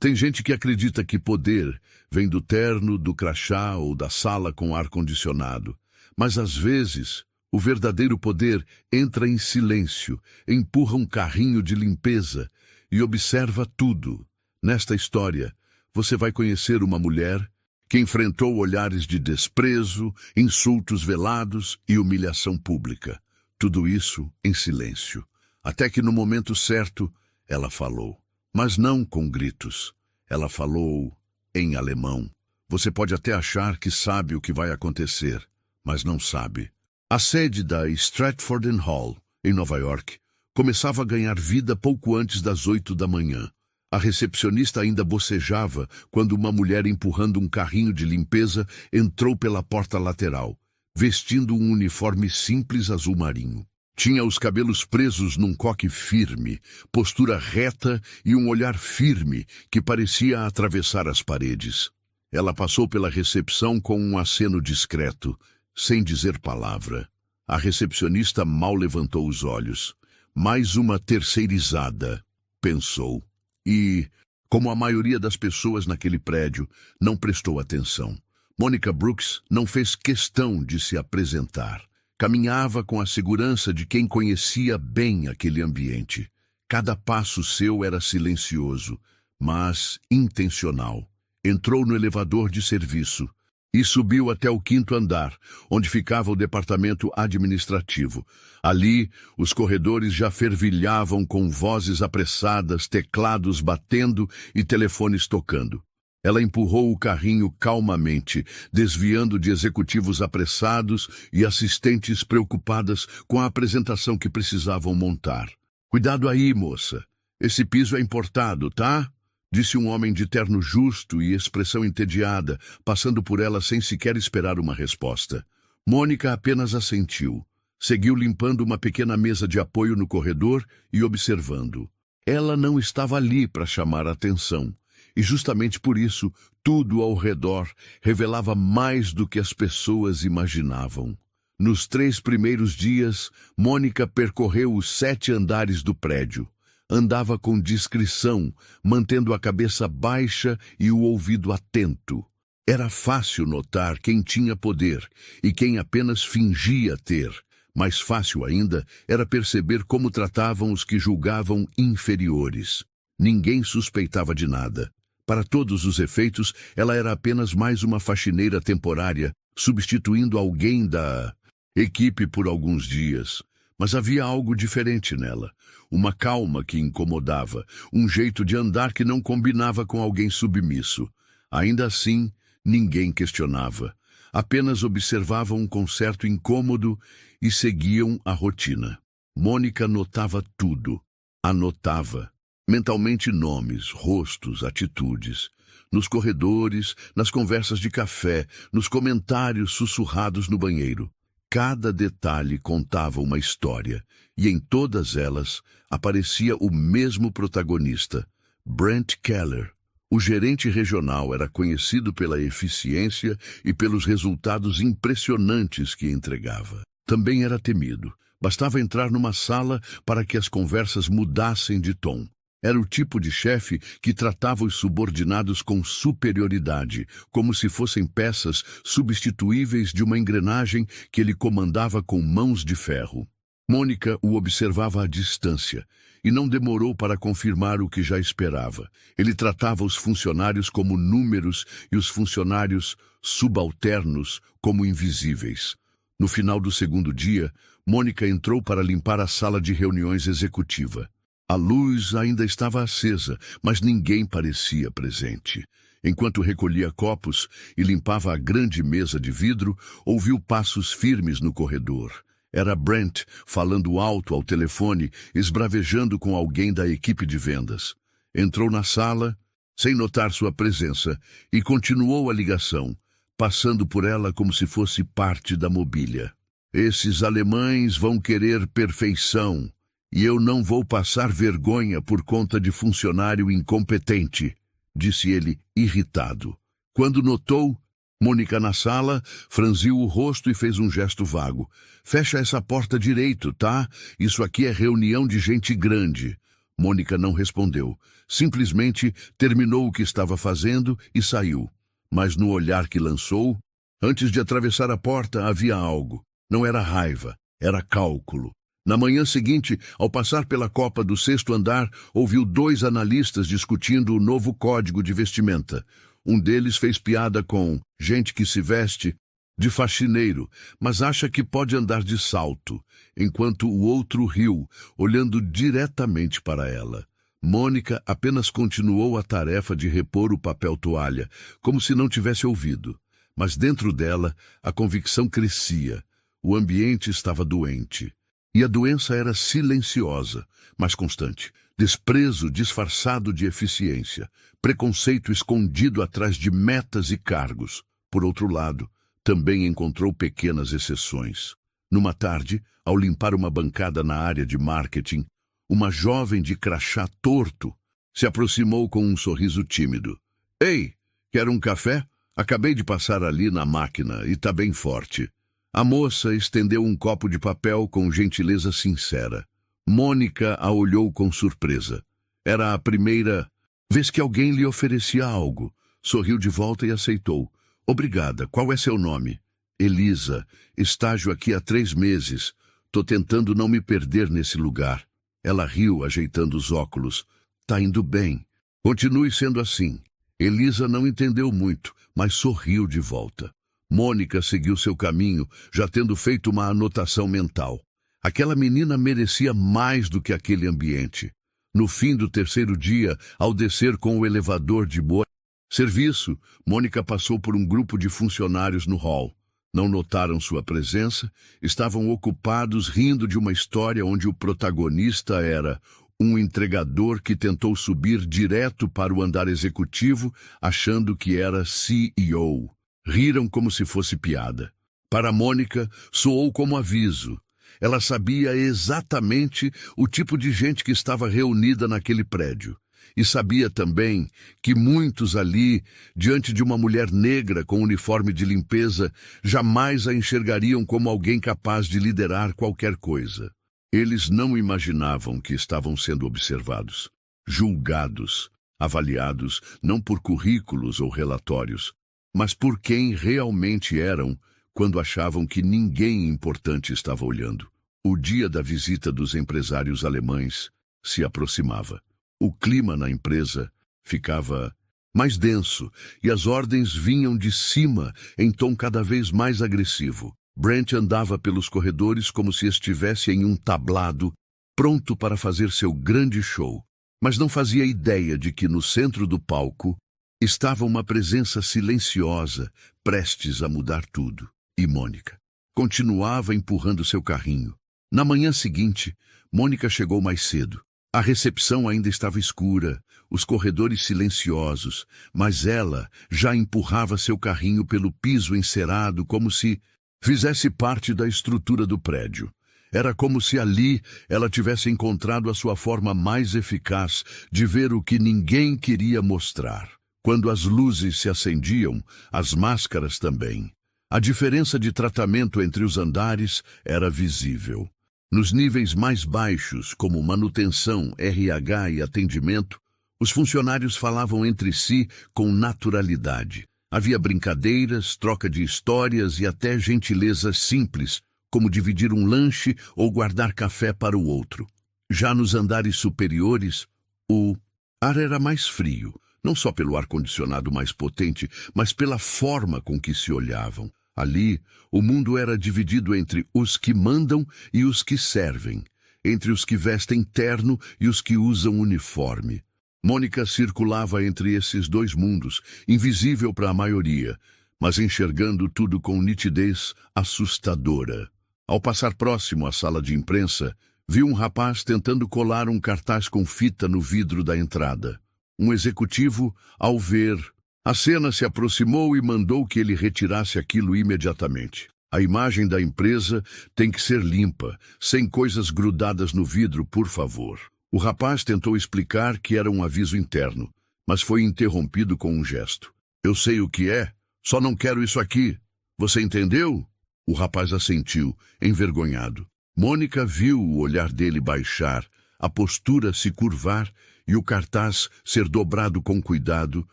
Tem gente que acredita que poder vem do terno, do crachá ou da sala com ar-condicionado. Mas às vezes, o verdadeiro poder entra em silêncio, empurra um carrinho de limpeza e observa tudo. Nesta história, você vai conhecer uma mulher que enfrentou olhares de desprezo, insultos velados e humilhação pública. Tudo isso em silêncio. Até que no momento certo, ela falou. Mas não com gritos. Ela falou em alemão. Você pode até achar que sabe o que vai acontecer, mas não sabe. A sede da Stratford Hall, em Nova York, começava a ganhar vida pouco antes das 8 da manhã. A recepcionista ainda bocejava quando uma mulher empurrando um carrinho de limpeza entrou pela porta lateral, vestindo um uniforme simples azul marinho. Tinha os cabelos presos num coque firme, postura reta e um olhar firme que parecia atravessar as paredes. Ela passou pela recepção com um aceno discreto, sem dizer palavra. A recepcionista mal levantou os olhos. Mais uma terceirizada, pensou. E, como a maioria das pessoas naquele prédio, não prestou atenção. Monica Brooks não fez questão de se apresentar. Caminhava com a segurança de quem conhecia bem aquele ambiente. Cada passo seu era silencioso, mas intencional. Entrou no elevador de serviço e subiu até o 5º andar, onde ficava o departamento administrativo. Ali, os corredores já fervilhavam com vozes apressadas, teclados batendo e telefones tocando. Ela empurrou o carrinho calmamente, desviando de executivos apressados e assistentes preocupadas com a apresentação que precisavam montar. Cuidado aí, moça. Esse piso é importado, tá? Disse um homem de terno justo e expressão entediada, passando por ela sem sequer esperar uma resposta. Mônica apenas assentiu. Seguiu limpando uma pequena mesa de apoio no corredor e observando. Ela não estava ali para chamar a atenção. E justamente por isso, tudo ao redor revelava mais do que as pessoas imaginavam. Nos 3 primeiros dias, Mônica percorreu os 7 andares do prédio. Andava com discrição, mantendo a cabeça baixa e o ouvido atento. Era fácil notar quem tinha poder e quem apenas fingia ter. Mais fácil ainda era perceber como tratavam os que julgavam inferiores. Ninguém suspeitava de nada. Para todos os efeitos, ela era apenas mais uma faxineira temporária, substituindo alguém da equipe por alguns dias. Mas havia algo diferente nela. Uma calma que incomodava, um jeito de andar que não combinava com alguém submisso. Ainda assim, ninguém questionava. Apenas observavam com certo incômodo e seguiam a rotina. Mônica notava tudo. Anotava. Mentalmente nomes, rostos, atitudes. Nos corredores, nas conversas de café, nos comentários sussurrados no banheiro. Cada detalhe contava uma história, e em todas elas aparecia o mesmo protagonista, Brent Keller. O gerente regional era conhecido pela eficiência e pelos resultados impressionantes que entregava. Também era temido. Bastava entrar numa sala para que as conversas mudassem de tom. Era o tipo de chefe que tratava os subordinados com superioridade, como se fossem peças substituíveis de uma engrenagem que ele comandava com mãos de ferro. Mônica o observava à distância e não demorou para confirmar o que já esperava. Ele tratava os funcionários como números e os funcionários subalternos como invisíveis. No final do 2º dia, Mônica entrou para limpar a sala de reuniões executiva. A luz ainda estava acesa, mas ninguém parecia presente. Enquanto recolhia copos e limpava a grande mesa de vidro, ouviu passos firmes no corredor. Era Brent falando alto ao telefone, esbravejando com alguém da equipe de vendas. Entrou na sala, sem notar sua presença, e continuou a ligação, passando por ela como se fosse parte da mobília. Esses alemães vão querer perfeição. E eu não vou passar vergonha por conta de funcionário incompetente, disse ele, irritado. Quando notou Mônica na sala, franziu o rosto e fez um gesto vago. Fecha essa porta direito, tá? Isso aqui é reunião de gente grande. Mônica não respondeu. Simplesmente terminou o que estava fazendo e saiu. Mas no olhar que lançou, antes de atravessar a porta, havia algo. Não era raiva, era cálculo. Na manhã seguinte, ao passar pela copa do 6º andar, ouviu 2 analistas discutindo o novo código de vestimenta. Um deles fez piada com gente que se veste de faxineiro, mas acha que pode andar de salto, enquanto o outro riu, olhando diretamente para ela. Mônica apenas continuou a tarefa de repor o papel toalha, como se não tivesse ouvido. Mas dentro dela, a convicção crescia. O ambiente estava doente. E a doença era silenciosa, mas constante. Desprezo disfarçado de eficiência. Preconceito escondido atrás de metas e cargos. Por outro lado, também encontrou pequenas exceções. Numa tarde, ao limpar uma bancada na área de marketing, uma jovem de crachá torto se aproximou com um sorriso tímido. Ei, quer um café? Acabei de passar ali na máquina e tá bem forte. A moça estendeu um copo de papel com gentileza sincera. Mônica a olhou com surpresa. Era a primeira vez que alguém lhe oferecia algo. Sorriu de volta e aceitou. Obrigada. Qual é seu nome? Elisa. Estágio aqui há 3 meses. Tô tentando não me perder nesse lugar. Ela riu, ajeitando os óculos. Tá indo bem. Continue sendo assim. Elisa não entendeu muito, mas sorriu de volta. Mônica seguiu seu caminho, já tendo feito uma anotação mental. Aquela menina merecia mais do que aquele ambiente. No fim do 3º dia, ao descer com o elevador de boa serviço, Mônica passou por um grupo de funcionários no hall. Não notaram sua presença, estavam ocupados rindo de uma história onde o protagonista era um entregador que tentou subir direto para o andar executivo, achando que era CEO. Riram como se fosse piada. Para Mônica, soou como aviso. Ela sabia exatamente o tipo de gente que estava reunida naquele prédio. E sabia também que muitos ali, diante de uma mulher negra com uniforme de limpeza, jamais a enxergariam como alguém capaz de liderar qualquer coisa. Eles não imaginavam que estavam sendo observados, julgados, avaliados não por currículos ou relatórios, mas por quem realmente eram quando achavam que ninguém importante estava olhando. O dia da visita dos empresários alemães se aproximava. O clima na empresa ficava mais denso e as ordens vinham de cima em tom cada vez mais agressivo. Brent andava pelos corredores como se estivesse em um tablado, pronto para fazer seu grande show, mas não fazia ideia de que no centro do palco estava uma presença silenciosa, prestes a mudar tudo. E Mônica continuava empurrando seu carrinho. Na manhã seguinte, Mônica chegou mais cedo. A recepção ainda estava escura, os corredores silenciosos, mas ela já empurrava seu carrinho pelo piso encerado como se fizesse parte da estrutura do prédio. Era como se ali ela tivesse encontrado a sua forma mais eficaz de ver o que ninguém queria mostrar. Quando as luzes se acendiam, as máscaras também. A diferença de tratamento entre os andares era visível. Nos níveis mais baixos, como manutenção, RH e atendimento, os funcionários falavam entre si com naturalidade. Havia brincadeiras, troca de histórias e até gentilezas simples, como dividir um lanche ou guardar café para o outro. Já nos andares superiores, o ar era mais frio, não só pelo ar-condicionado mais potente, mas pela forma com que se olhavam. Ali, o mundo era dividido entre os que mandam e os que servem, entre os que vestem terno e os que usam uniforme. Mônica circulava entre esses 2 mundos, invisível para a maioria, mas enxergando tudo com nitidez assustadora. Ao passar próximo à sala de imprensa, viu um rapaz tentando colar um cartaz com fita no vidro da entrada. Um executivo, ao ver a cena, se aproximou e mandou que ele retirasse aquilo imediatamente. A imagem da empresa tem que ser limpa, sem coisas grudadas no vidro, por favor. O rapaz tentou explicar que era um aviso interno, mas foi interrompido com um gesto. Eu sei o que é, só não quero isso aqui. Você entendeu? O rapaz assentiu, envergonhado. Mônica viu o olhar dele baixar, a postura se curvar e o cartaz ser dobrado com cuidado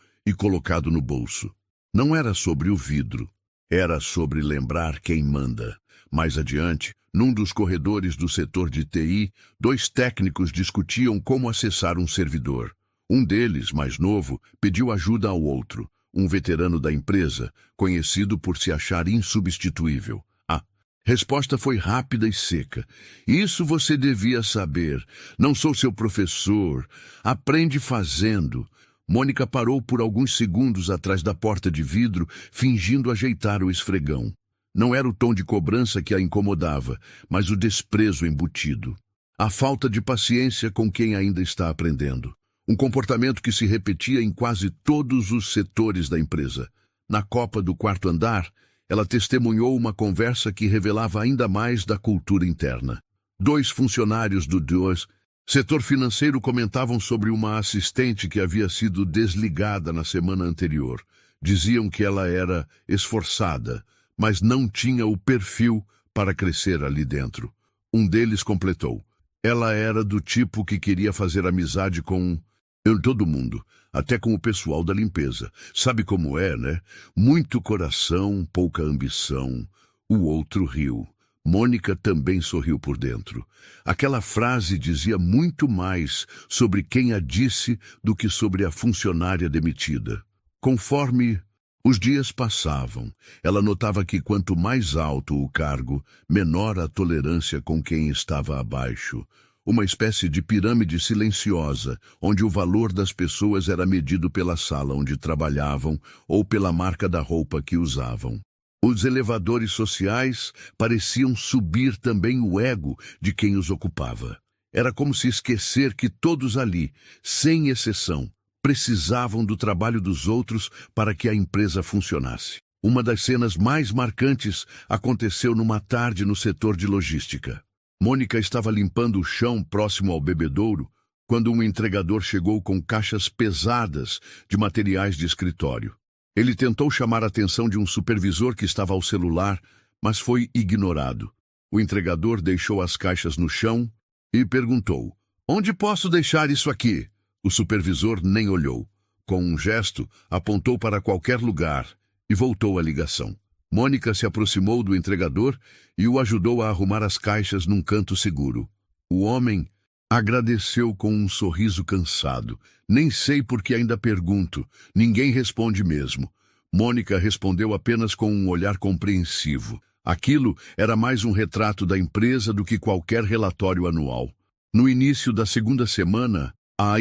e colocado no bolso. Não era sobre o vidro, era sobre lembrar quem manda. Mais adiante, num dos corredores do setor de TI, 2 técnicos discutiam como acessar um servidor. Um deles, mais novo, pediu ajuda ao outro, um veterano da empresa, conhecido por se achar insubstituível. A resposta foi rápida e seca. Isso você devia saber. Não sou seu professor. Aprende fazendo. Mônica parou por alguns segundos atrás da porta de vidro, fingindo ajeitar o esfregão. Não era o tom de cobrança que a incomodava, mas o desprezo embutido. A falta de paciência com quem ainda está aprendendo. Um comportamento que se repetia em quase todos os setores da empresa. Na copa do 4º andar, ela testemunhou uma conversa que revelava ainda mais da cultura interna. 2 funcionários do setor financeiro comentavam sobre uma assistente que havia sido desligada na semana anterior. Diziam que ela era esforçada, mas não tinha o perfil para crescer ali dentro. Um deles completou. Ela era do tipo que queria fazer amizade com todo mundo, até com o pessoal da limpeza. Sabe como é, né? Muito coração, pouca ambição. O outro riu. Mônica também sorriu por dentro. Aquela frase dizia muito mais sobre quem a disse do que sobre a funcionária demitida. Conforme os dias passavam, ela notava que quanto mais alto o cargo, menor a tolerância com quem estava abaixo. Uma espécie de pirâmide silenciosa, onde o valor das pessoas era medido pela sala onde trabalhavam ou pela marca da roupa que usavam. Os elevadores sociais pareciam subir também o ego de quem os ocupava. Era como se esquecer que todos ali, sem exceção, precisavam do trabalho dos outros para que a empresa funcionasse. Uma das cenas mais marcantes aconteceu numa tarde no setor de logística. Mônica estava limpando o chão próximo ao bebedouro quando um entregador chegou com caixas pesadas de materiais de escritório. Ele tentou chamar a atenção de um supervisor que estava ao celular, mas foi ignorado. O entregador deixou as caixas no chão e perguntou: "Onde posso deixar isso aqui?" O supervisor nem olhou. Com um gesto, apontou para qualquer lugar e voltou a ligação. Mônica se aproximou do entregador e o ajudou a arrumar as caixas num canto seguro. O homem agradeceu com um sorriso cansado. "Nem sei por que ainda pergunto. Ninguém responde mesmo." Mônica respondeu apenas com um olhar compreensivo. Aquilo era mais um retrato da empresa do que qualquer relatório anual. No início da segunda semana, a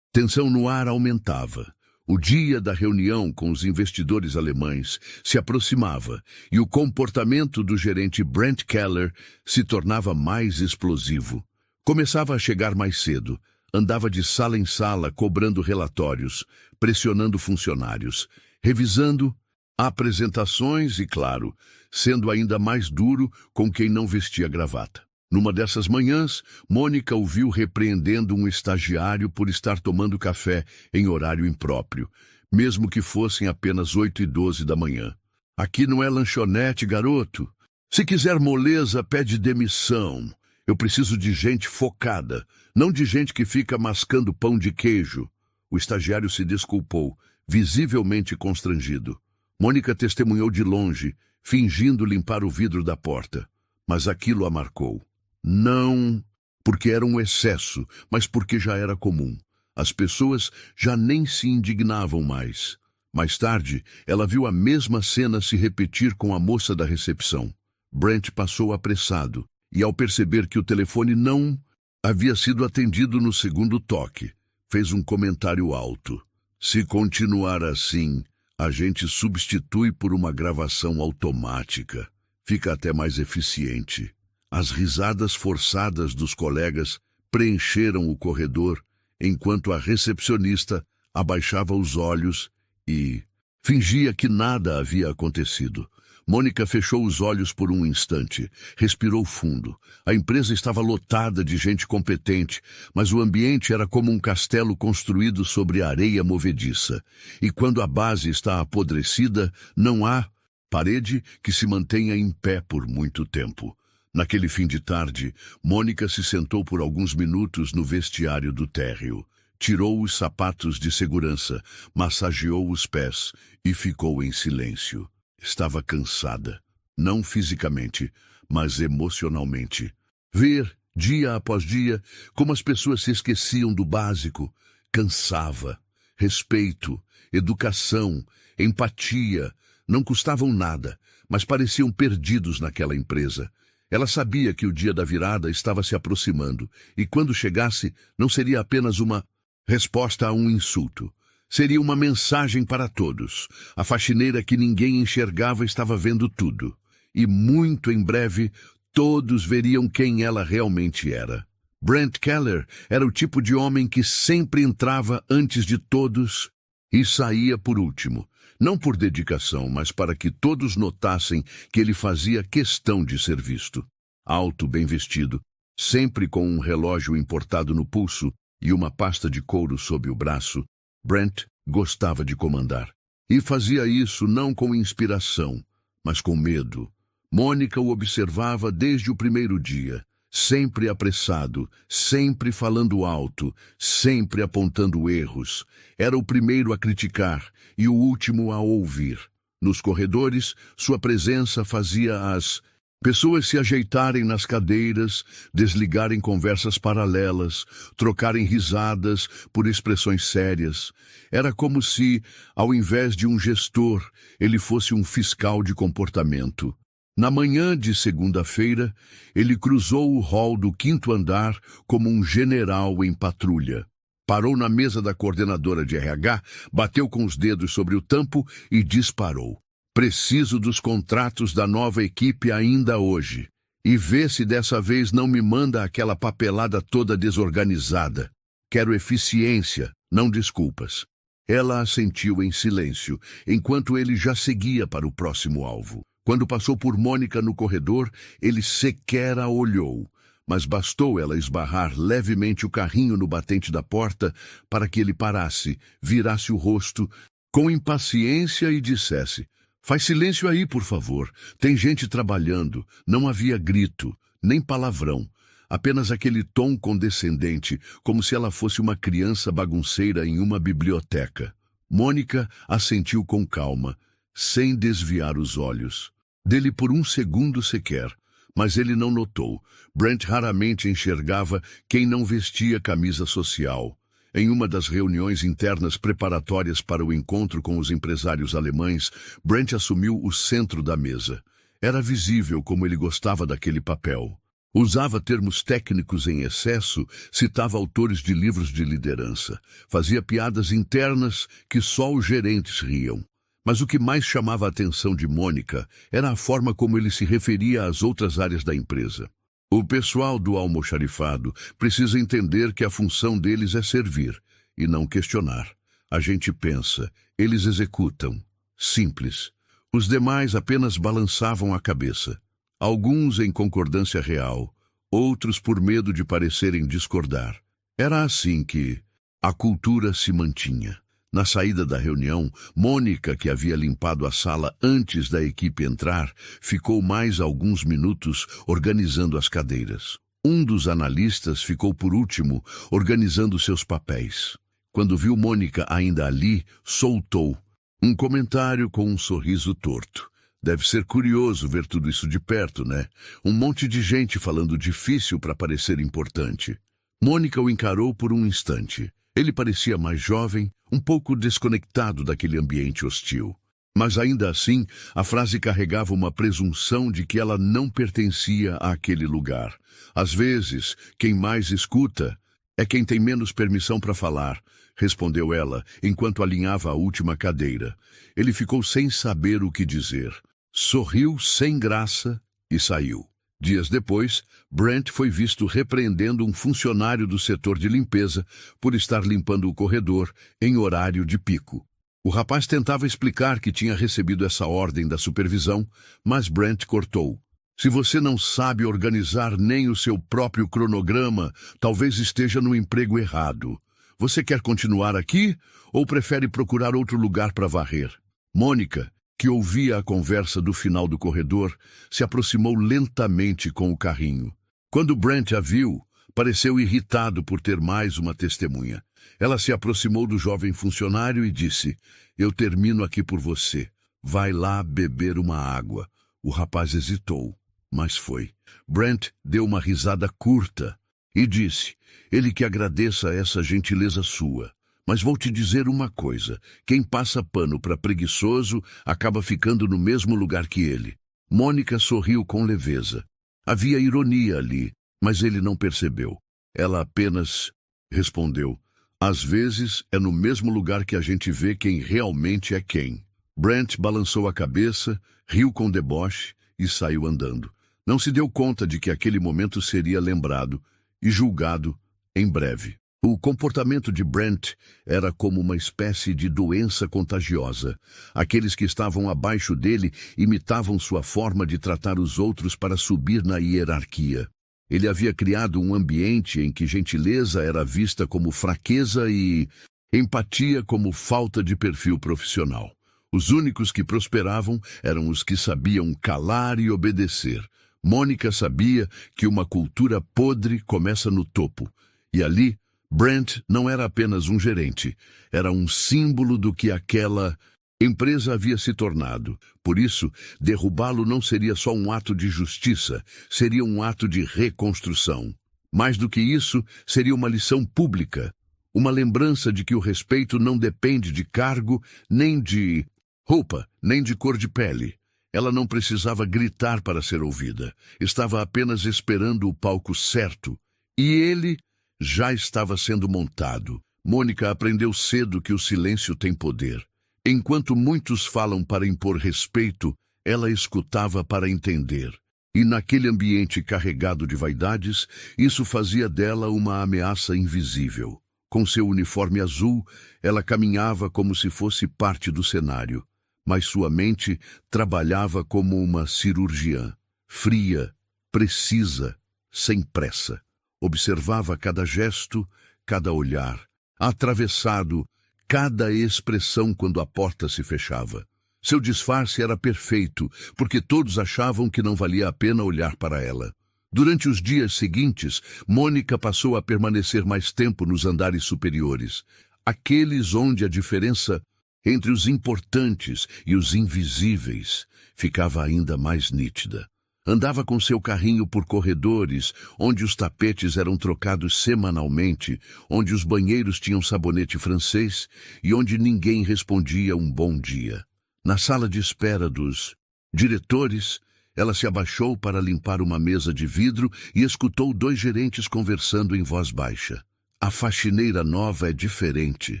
tensão no ar aumentava. O dia da reunião com os investidores alemães se aproximava e o comportamento do gerente Brent Keller se tornava mais explosivo. Começava a chegar mais cedo, andava de sala em sala cobrando relatórios, pressionando funcionários, revisando apresentações e, claro, sendo ainda mais duro com quem não vestia gravata. Numa dessas manhãs, Mônica o viu repreendendo um estagiário por estar tomando café em horário impróprio, mesmo que fossem apenas 8h12 da manhã. "Aqui não é lanchonete, garoto. Se quiser moleza, pede demissão. Eu preciso de gente focada, não de gente que fica mascando pão de queijo." O estagiário se desculpou, visivelmente constrangido. Mônica testemunhou de longe, fingindo limpar o vidro da porta. Mas aquilo a marcou. Não porque era um excesso, mas porque já era comum. As pessoas já nem se indignavam mais. Mais tarde, ela viu a mesma cena se repetir com a moça da recepção. Brent passou apressado, e ao perceber que o telefone não havia sido atendido no segundo toque, fez um comentário alto. "Se continuar assim, a gente substitui por uma gravação automática. Fica até mais eficiente." As risadas forçadas dos colegas preencheram o corredor, enquanto a recepcionista abaixava os olhos e fingia que nada havia acontecido. Mônica fechou os olhos por um instante, respirou fundo. A empresa estava lotada de gente competente, mas o ambiente era como um castelo construído sobre areia movediça. E quando a base está apodrecida, não há parede que se mantenha em pé por muito tempo. Naquele fim de tarde, Mônica se sentou por alguns minutos no vestiário do térreo. Tirou os sapatos de segurança, massageou os pés e ficou em silêncio. Estava cansada, não fisicamente, mas emocionalmente. Ver, dia após dia, como as pessoas se esqueciam do básico, cansava. Respeito, educação, empatia, não custavam nada, mas pareciam perdidos naquela empresa. Ela sabia que o dia da virada estava se aproximando, e quando chegasse, não seria apenas uma resposta a um insulto. Seria uma mensagem para todos. A faxineira que ninguém enxergava estava vendo tudo. E muito em breve, todos veriam quem ela realmente era. Brent Keller era o tipo de homem que sempre entrava antes de todos e saía por último. Não por dedicação, mas para que todos notassem que ele fazia questão de ser visto. Alto, bem vestido, sempre com um relógio importado no pulso e uma pasta de couro sob o braço, Brent gostava de comandar. E fazia isso não com inspiração, mas com medo. Mônica o observava desde o primeiro dia, sempre apressado, sempre falando alto, sempre apontando erros. Era o primeiro a criticar e o último a ouvir. Nos corredores, sua presença fazia as pessoas se ajeitarem nas cadeiras, desligarem conversas paralelas, trocarem risadas por expressões sérias. Era como se, ao invés de um gestor, ele fosse um fiscal de comportamento. Na manhã de segunda-feira, ele cruzou o hall do 5º andar como um general em patrulha. Parou na mesa da coordenadora de RH, bateu com os dedos sobre o tampo e disparou. Preciso dos contratos da nova equipe ainda hoje. E vê se dessa vez não me manda aquela papelada toda desorganizada. Quero eficiência, não desculpas. Ela assentiu em silêncio, enquanto ele já seguia para o próximo alvo. Quando passou por Mônica no corredor, ele sequer a olhou, mas bastou ela esbarrar levemente o carrinho no batente da porta para que ele parasse, virasse o rosto com impaciência e dissesse: "Faz silêncio aí, por favor. Tem gente trabalhando." Não havia grito, nem palavrão, apenas aquele tom condescendente, como se ela fosse uma criança bagunceira em uma biblioteca. Mônica assentiu com calma, sem desviar os olhos dele por um segundo sequer, mas ele não notou. Brent raramente enxergava quem não vestia camisa social. Em uma das reuniões internas preparatórias para o encontro com os empresários alemães, Brent assumiu o centro da mesa. Era visível como ele gostava daquele papel. Usava termos técnicos em excesso, citava autores de livros de liderança, fazia piadas internas que só os gerentes riam. Mas o que mais chamava a atenção de Mônica era a forma como ele se referia às outras áreas da empresa. O pessoal do almoxarifado precisa entender que a função deles é servir e não questionar. A gente pensa, eles executam. Simples. Os demais apenas balançavam a cabeça. Alguns em concordância real, outros por medo de parecerem discordar. Era assim que a cultura se mantinha. Na saída da reunião, Mônica, que havia limpado a sala antes da equipe entrar, ficou mais alguns minutos organizando as cadeiras. Um dos analistas ficou por último, organizando seus papéis. Quando viu Mônica ainda ali, soltou um comentário com um sorriso torto. Deve ser curioso ver tudo isso de perto, né? Um monte de gente falando difícil para parecer importante. Mônica o encarou por um instante. Ele parecia mais jovem, um pouco desconectado daquele ambiente hostil. Mas ainda assim, a frase carregava uma presunção de que ela não pertencia àquele lugar. Às vezes, quem mais escuta é quem tem menos permissão para falar, respondeu ela, enquanto alinhava a última cadeira. Ele ficou sem saber o que dizer. Sorriu sem graça e saiu. Dias depois, Brent foi visto repreendendo um funcionário do setor de limpeza por estar limpando o corredor em horário de pico. O rapaz tentava explicar que tinha recebido essa ordem da supervisão, mas Brent cortou. Se você não sabe organizar nem o seu próprio cronograma, talvez esteja no emprego errado. Você quer continuar aqui ou prefere procurar outro lugar para varrer? Mônica, que ouvia a conversa do final do corredor, se aproximou lentamente com o carrinho. Quando Brent a viu, pareceu irritado por ter mais uma testemunha. Ela se aproximou do jovem funcionário e disse: "Eu termino aqui por você. Vai lá beber uma água." O rapaz hesitou, mas foi. Brent deu uma risada curta e disse: "Ele que agradeça essa gentileza sua. Mas vou te dizer uma coisa, quem passa pano para preguiçoso acaba ficando no mesmo lugar que ele." Mônica sorriu com leveza. Havia ironia ali, mas ele não percebeu. Ela apenas respondeu: "Às vezes é no mesmo lugar que a gente vê quem realmente é quem." Brent balançou a cabeça, riu com deboche e saiu andando. Não se deu conta de que aquele momento seria lembrado e julgado em breve. O comportamento de Brent era como uma espécie de doença contagiosa. Aqueles que estavam abaixo dele imitavam sua forma de tratar os outros para subir na hierarquia. Ele havia criado um ambiente em que gentileza era vista como fraqueza e empatia como falta de perfil profissional. Os únicos que prosperavam eram os que sabiam calar e obedecer. Mônica sabia que uma cultura podre começa no topo, e ali Brent não era apenas um gerente, era um símbolo do que aquela empresa havia se tornado. Por isso, derrubá-lo não seria só um ato de justiça, seria um ato de reconstrução. Mais do que isso, seria uma lição pública, uma lembrança de que o respeito não depende de cargo, nem de roupa, nem de cor de pele. Ela não precisava gritar para ser ouvida, estava apenas esperando o palco certo, e ele já estava sendo montado. Mônica aprendeu cedo que o silêncio tem poder. Enquanto muitos falam para impor respeito, ela escutava para entender. E naquele ambiente carregado de vaidades, isso fazia dela uma ameaça invisível. Com seu uniforme azul, ela caminhava como se fosse parte do cenário, mas sua mente trabalhava como uma cirurgiã, fria, precisa, sem pressa. Observava cada gesto, cada olhar, atravessado, cada expressão quando a porta se fechava. Seu disfarce era perfeito, porque todos achavam que não valia a pena olhar para ela. Durante os dias seguintes, Mônica passou a permanecer mais tempo nos andares superiores, aqueles onde a diferença entre os importantes e os invisíveis ficava ainda mais nítida. Andava com seu carrinho por corredores, onde os tapetes eram trocados semanalmente, onde os banheiros tinham sabonete francês e onde ninguém respondia um bom dia. Na sala de espera dos diretores, ela se abaixou para limpar uma mesa de vidro e escutou 2 gerentes conversando em voz baixa. "A faxineira nova é diferente.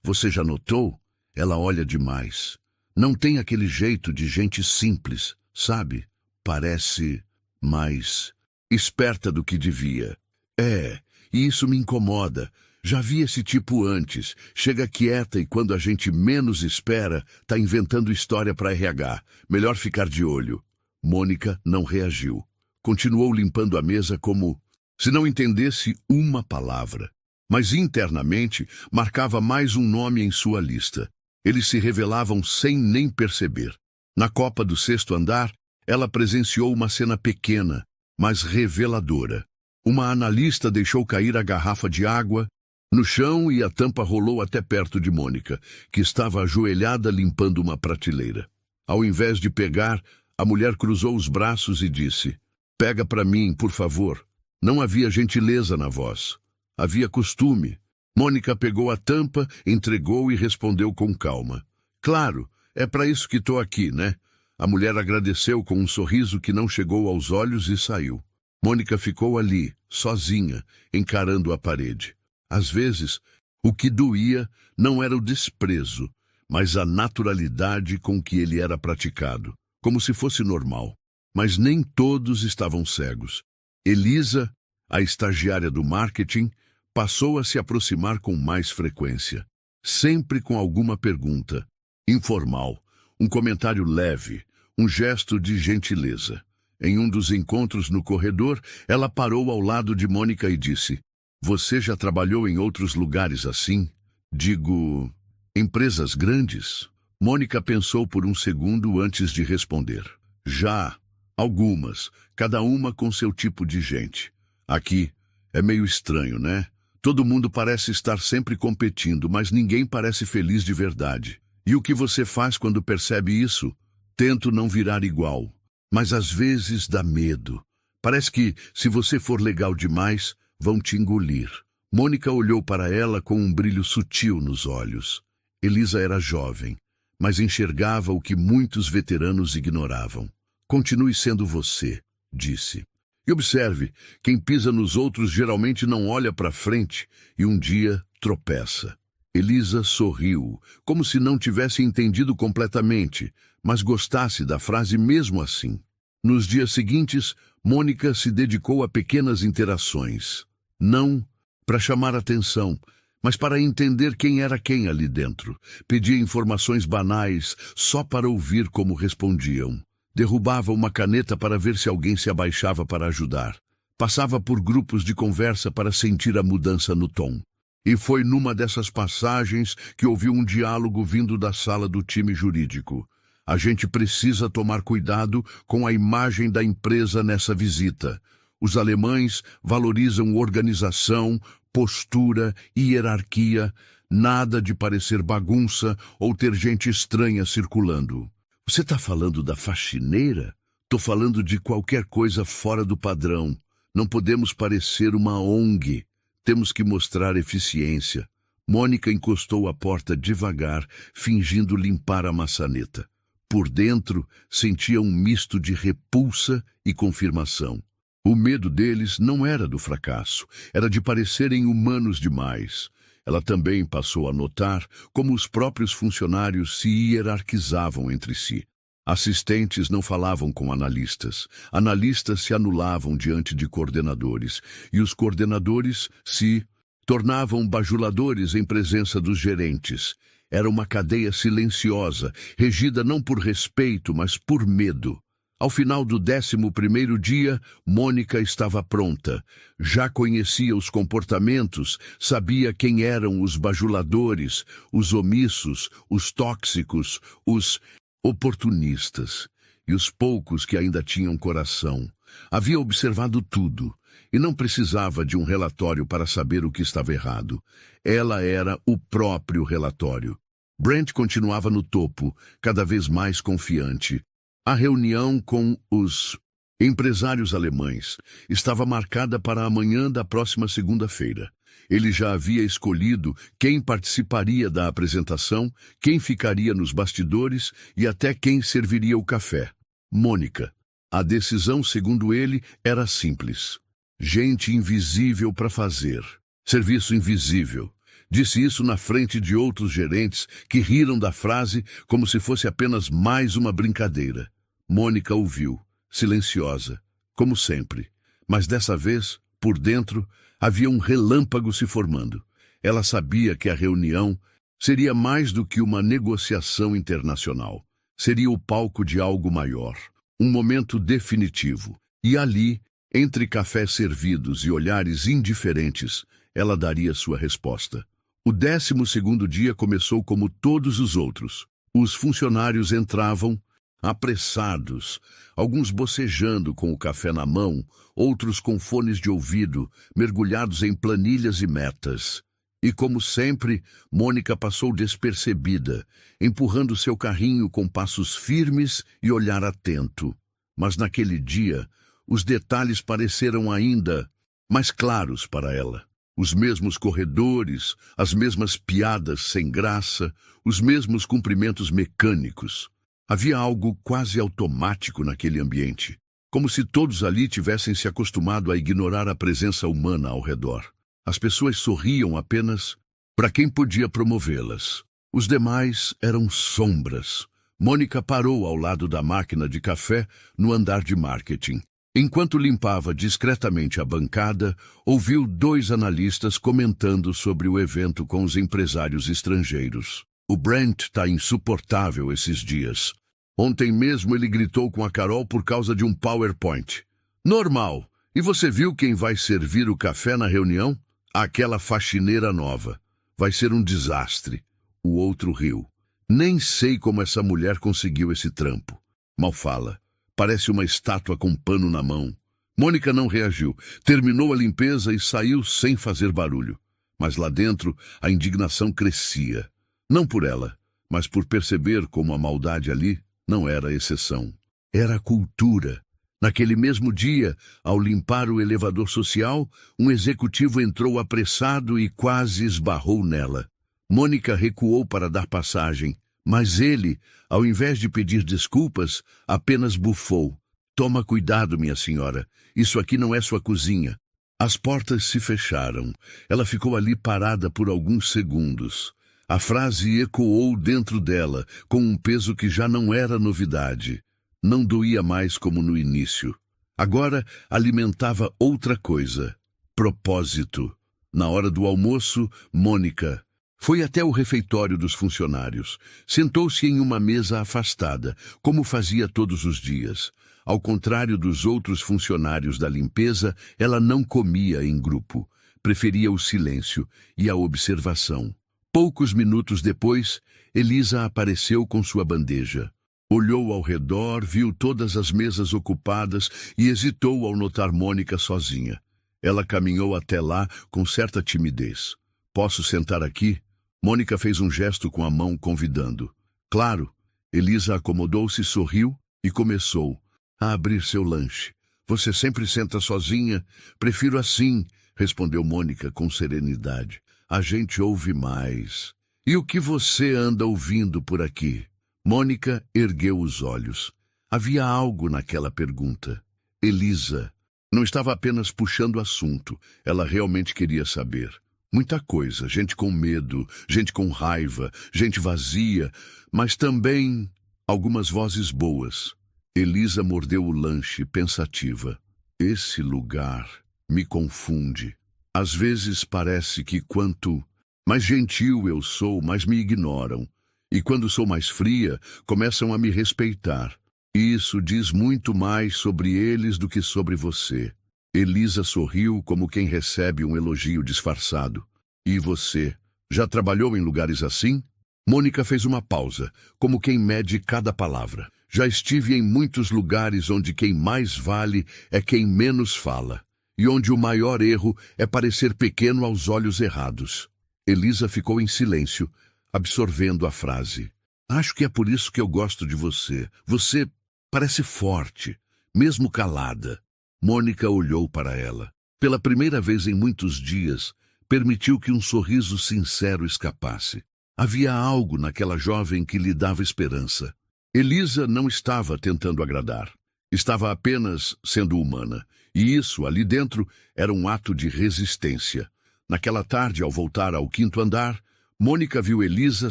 Você já notou? Ela olha demais. Não tem aquele jeito de gente simples, sabe? Parece mais esperta do que devia." "É, e isso me incomoda. Já vi esse tipo antes. Chega quieta e quando a gente menos espera, tá inventando história para RH. Melhor ficar de olho." Mônica não reagiu. Continuou limpando a mesa como se não entendesse uma palavra. Mas internamente marcava mais um nome em sua lista. Eles se revelavam sem nem perceber. Na copa do 6º andar, ela presenciou uma cena pequena, mas reveladora. Uma analista deixou cair a garrafa de água no chão e a tampa rolou até perto de Mônica, que estava ajoelhada limpando uma prateleira. Ao invés de pegar, a mulher cruzou os braços e disse: "Pega para mim, por favor." Não havia gentileza na voz. Havia costume. Mônica pegou a tampa, entregou e respondeu com calma: "Claro, é para isso que estou aqui, né?" A mulher agradeceu com um sorriso que não chegou aos olhos e saiu. Mônica ficou ali, sozinha, encarando a parede. Às vezes, o que doía não era o desprezo, mas a naturalidade com que ele era praticado, como se fosse normal. Mas nem todos estavam cegos. Elisa, a estagiária do marketing, passou a se aproximar com mais frequência, sempre com alguma pergunta, informal, um comentário leve, um gesto de gentileza. Em um dos encontros no corredor, ela parou ao lado de Mônica e disse: "Você já trabalhou em outros lugares assim? Digo, empresas grandes?" Mônica pensou por um segundo antes de responder. Já, algumas, cada uma com seu tipo de gente. Aqui é meio estranho, né? Todo mundo parece estar sempre competindo, mas ninguém parece feliz de verdade. E o que você faz quando percebe isso? Tento não virar igual, mas às vezes dá medo. Parece que, se você for legal demais, vão te engolir. Mônica olhou para ela com um brilho sutil nos olhos. Elisa era jovem, mas enxergava o que muitos veteranos ignoravam. Continue sendo você, disse. E observe, quem pisa nos outros geralmente não olha para frente e um dia tropeça. Elisa sorriu, como se não tivesse entendido completamente, mas gostasse da frase mesmo assim. Nos dias seguintes, Mônica se dedicou a pequenas interações. Não para chamar atenção, mas para entender quem era quem ali dentro. Pedia informações banais só para ouvir como respondiam. Derrubava uma caneta para ver se alguém se abaixava para ajudar. Passava por grupos de conversa para sentir a mudança no tom. E foi numa dessas passagens que ouviu um diálogo vindo da sala do time jurídico. A gente precisa tomar cuidado com a imagem da empresa nessa visita. Os alemães valorizam organização, postura e hierarquia, nada de parecer bagunça ou ter gente estranha circulando. Você está falando da faxineira? Estou falando de qualquer coisa fora do padrão. Não podemos parecer uma ONG. Temos que mostrar eficiência. Mônica encostou a porta devagar, fingindo limpar a maçaneta. Por dentro, sentia um misto de repulsa e confirmação. O medo deles não era do fracasso, era de parecerem humanos demais. Ela também passou a notar como os próprios funcionários se hierarquizavam entre si. Assistentes não falavam com analistas, analistas se anulavam diante de coordenadores, e os coordenadores se tornavam bajuladores em presença dos gerentes. Era uma cadeia silenciosa, regida não por respeito, mas por medo. Ao final do 11º dia, Mônica estava pronta. Já conhecia os comportamentos, sabia quem eram os bajuladores, os omissos, os tóxicos, os oportunistas e os poucos que ainda tinham coração. Havia observado tudo e não precisava de um relatório para saber o que estava errado. Ela era o próprio relatório. Brent continuava no topo, cada vez mais confiante. A reunião com os empresários alemães estava marcada para amanhã da próxima segunda-feira. Ele já havia escolhido quem participaria da apresentação, quem ficaria nos bastidores e até quem serviria o café. Mônica. A decisão, segundo ele, era simples. Gente invisível para fazer. Serviço invisível. Disse isso na frente de outros gerentes que riram da frase como se fosse apenas mais uma brincadeira. Mônica ouviu, silenciosa, como sempre. Mas dessa vez, por dentro, havia um relâmpago se formando. Ela sabia que a reunião seria mais do que uma negociação internacional. Seria o palco de algo maior, um momento definitivo. E ali, entre cafés servidos e olhares indiferentes, ela daria sua resposta. O 12º dia começou como todos os outros. Os funcionários entravam apressados, alguns bocejando com o café na mão, outros com fones de ouvido, mergulhados em planilhas e metas. E como sempre, Mônica passou despercebida, empurrando seu carrinho com passos firmes e olhar atento. Mas naquele dia, os detalhes pareceram ainda mais claros para ela. Os mesmos corredores, as mesmas piadas sem graça, os mesmos cumprimentos mecânicos. Havia algo quase automático naquele ambiente, como se todos ali tivessem se acostumado a ignorar a presença humana ao redor. As pessoas sorriam apenas para quem podia promovê-las. Os demais eram sombras. Mônica parou ao lado da máquina de café no andar de marketing. Enquanto limpava discretamente a bancada, ouviu 2 analistas comentando sobre o evento com os empresários estrangeiros. O Brent está insuportável esses dias. Ontem mesmo ele gritou com a Carol por causa de um PowerPoint. Normal. E você viu quem vai servir o café na reunião? Aquela faxineira nova. Vai ser um desastre. O outro riu. Nem sei como essa mulher conseguiu esse trampo. Mal fala. Parece uma estátua com pano na mão. Mônica não reagiu. Terminou a limpeza e saiu sem fazer barulho. Mas lá dentro, a indignação crescia. Não por ela, mas por perceber como a maldade ali não era exceção. Era a cultura. Naquele mesmo dia, ao limpar o elevador social, um executivo entrou apressado e quase esbarrou nela. Mônica recuou para dar passagem, mas ele, ao invés de pedir desculpas, apenas bufou. Toma cuidado, minha senhora. Isso aqui não é sua cozinha. As portas se fecharam. Ela ficou ali parada por alguns segundos. A frase ecoou dentro dela, com um peso que já não era novidade. Não doía mais como no início. Agora alimentava outra coisa. Propósito. Na hora do almoço, Mônica foi até o refeitório dos funcionários. Sentou-se em uma mesa afastada, como fazia todos os dias. Ao contrário dos outros funcionários da limpeza, ela não comia em grupo. Preferia o silêncio e a observação. Poucos minutos depois, Elisa apareceu com sua bandeja. Olhou ao redor, viu todas as mesas ocupadas e hesitou ao notar Mônica sozinha. Ela caminhou até lá com certa timidez. Posso sentar aqui? Mônica fez um gesto com a mão, convidando. Claro. Elisa acomodou-se, sorriu e começou a abrir seu lanche. Você sempre senta sozinha? Prefiro assim, respondeu Mônica com serenidade. A gente ouve mais. E o que você anda ouvindo por aqui? Mônica ergueu os olhos. Havia algo naquela pergunta. Elisa não estava apenas puxando assunto. Ela realmente queria saber. Muita coisa. Gente com medo, gente com raiva, gente vazia, mas também algumas vozes boas. Elisa mordeu o lanche, pensativa. Esse lugar me confunde. Às vezes parece que quanto mais gentil eu sou, mais me ignoram. E quando sou mais fria, começam a me respeitar. Isso diz muito mais sobre eles do que sobre você. Elisa sorriu como quem recebe um elogio disfarçado. E você, já trabalhou em lugares assim? Mônica fez uma pausa, como quem mede cada palavra. Já estive em muitos lugares onde quem mais vale é quem menos fala. E onde o maior erro é parecer pequeno aos olhos errados. Elisa ficou em silêncio, absorvendo a frase. Acho que é por isso que eu gosto de você. Você parece forte, mesmo calada. Mônica olhou para ela. Pela primeira vez em muitos dias, permitiu que um sorriso sincero escapasse. Havia algo naquela jovem que lhe dava esperança. Elisa não estava tentando agradar. Estava apenas sendo humana. E isso, ali dentro, era um ato de resistência. Naquela tarde, ao voltar ao 5º andar, Mônica viu Elisa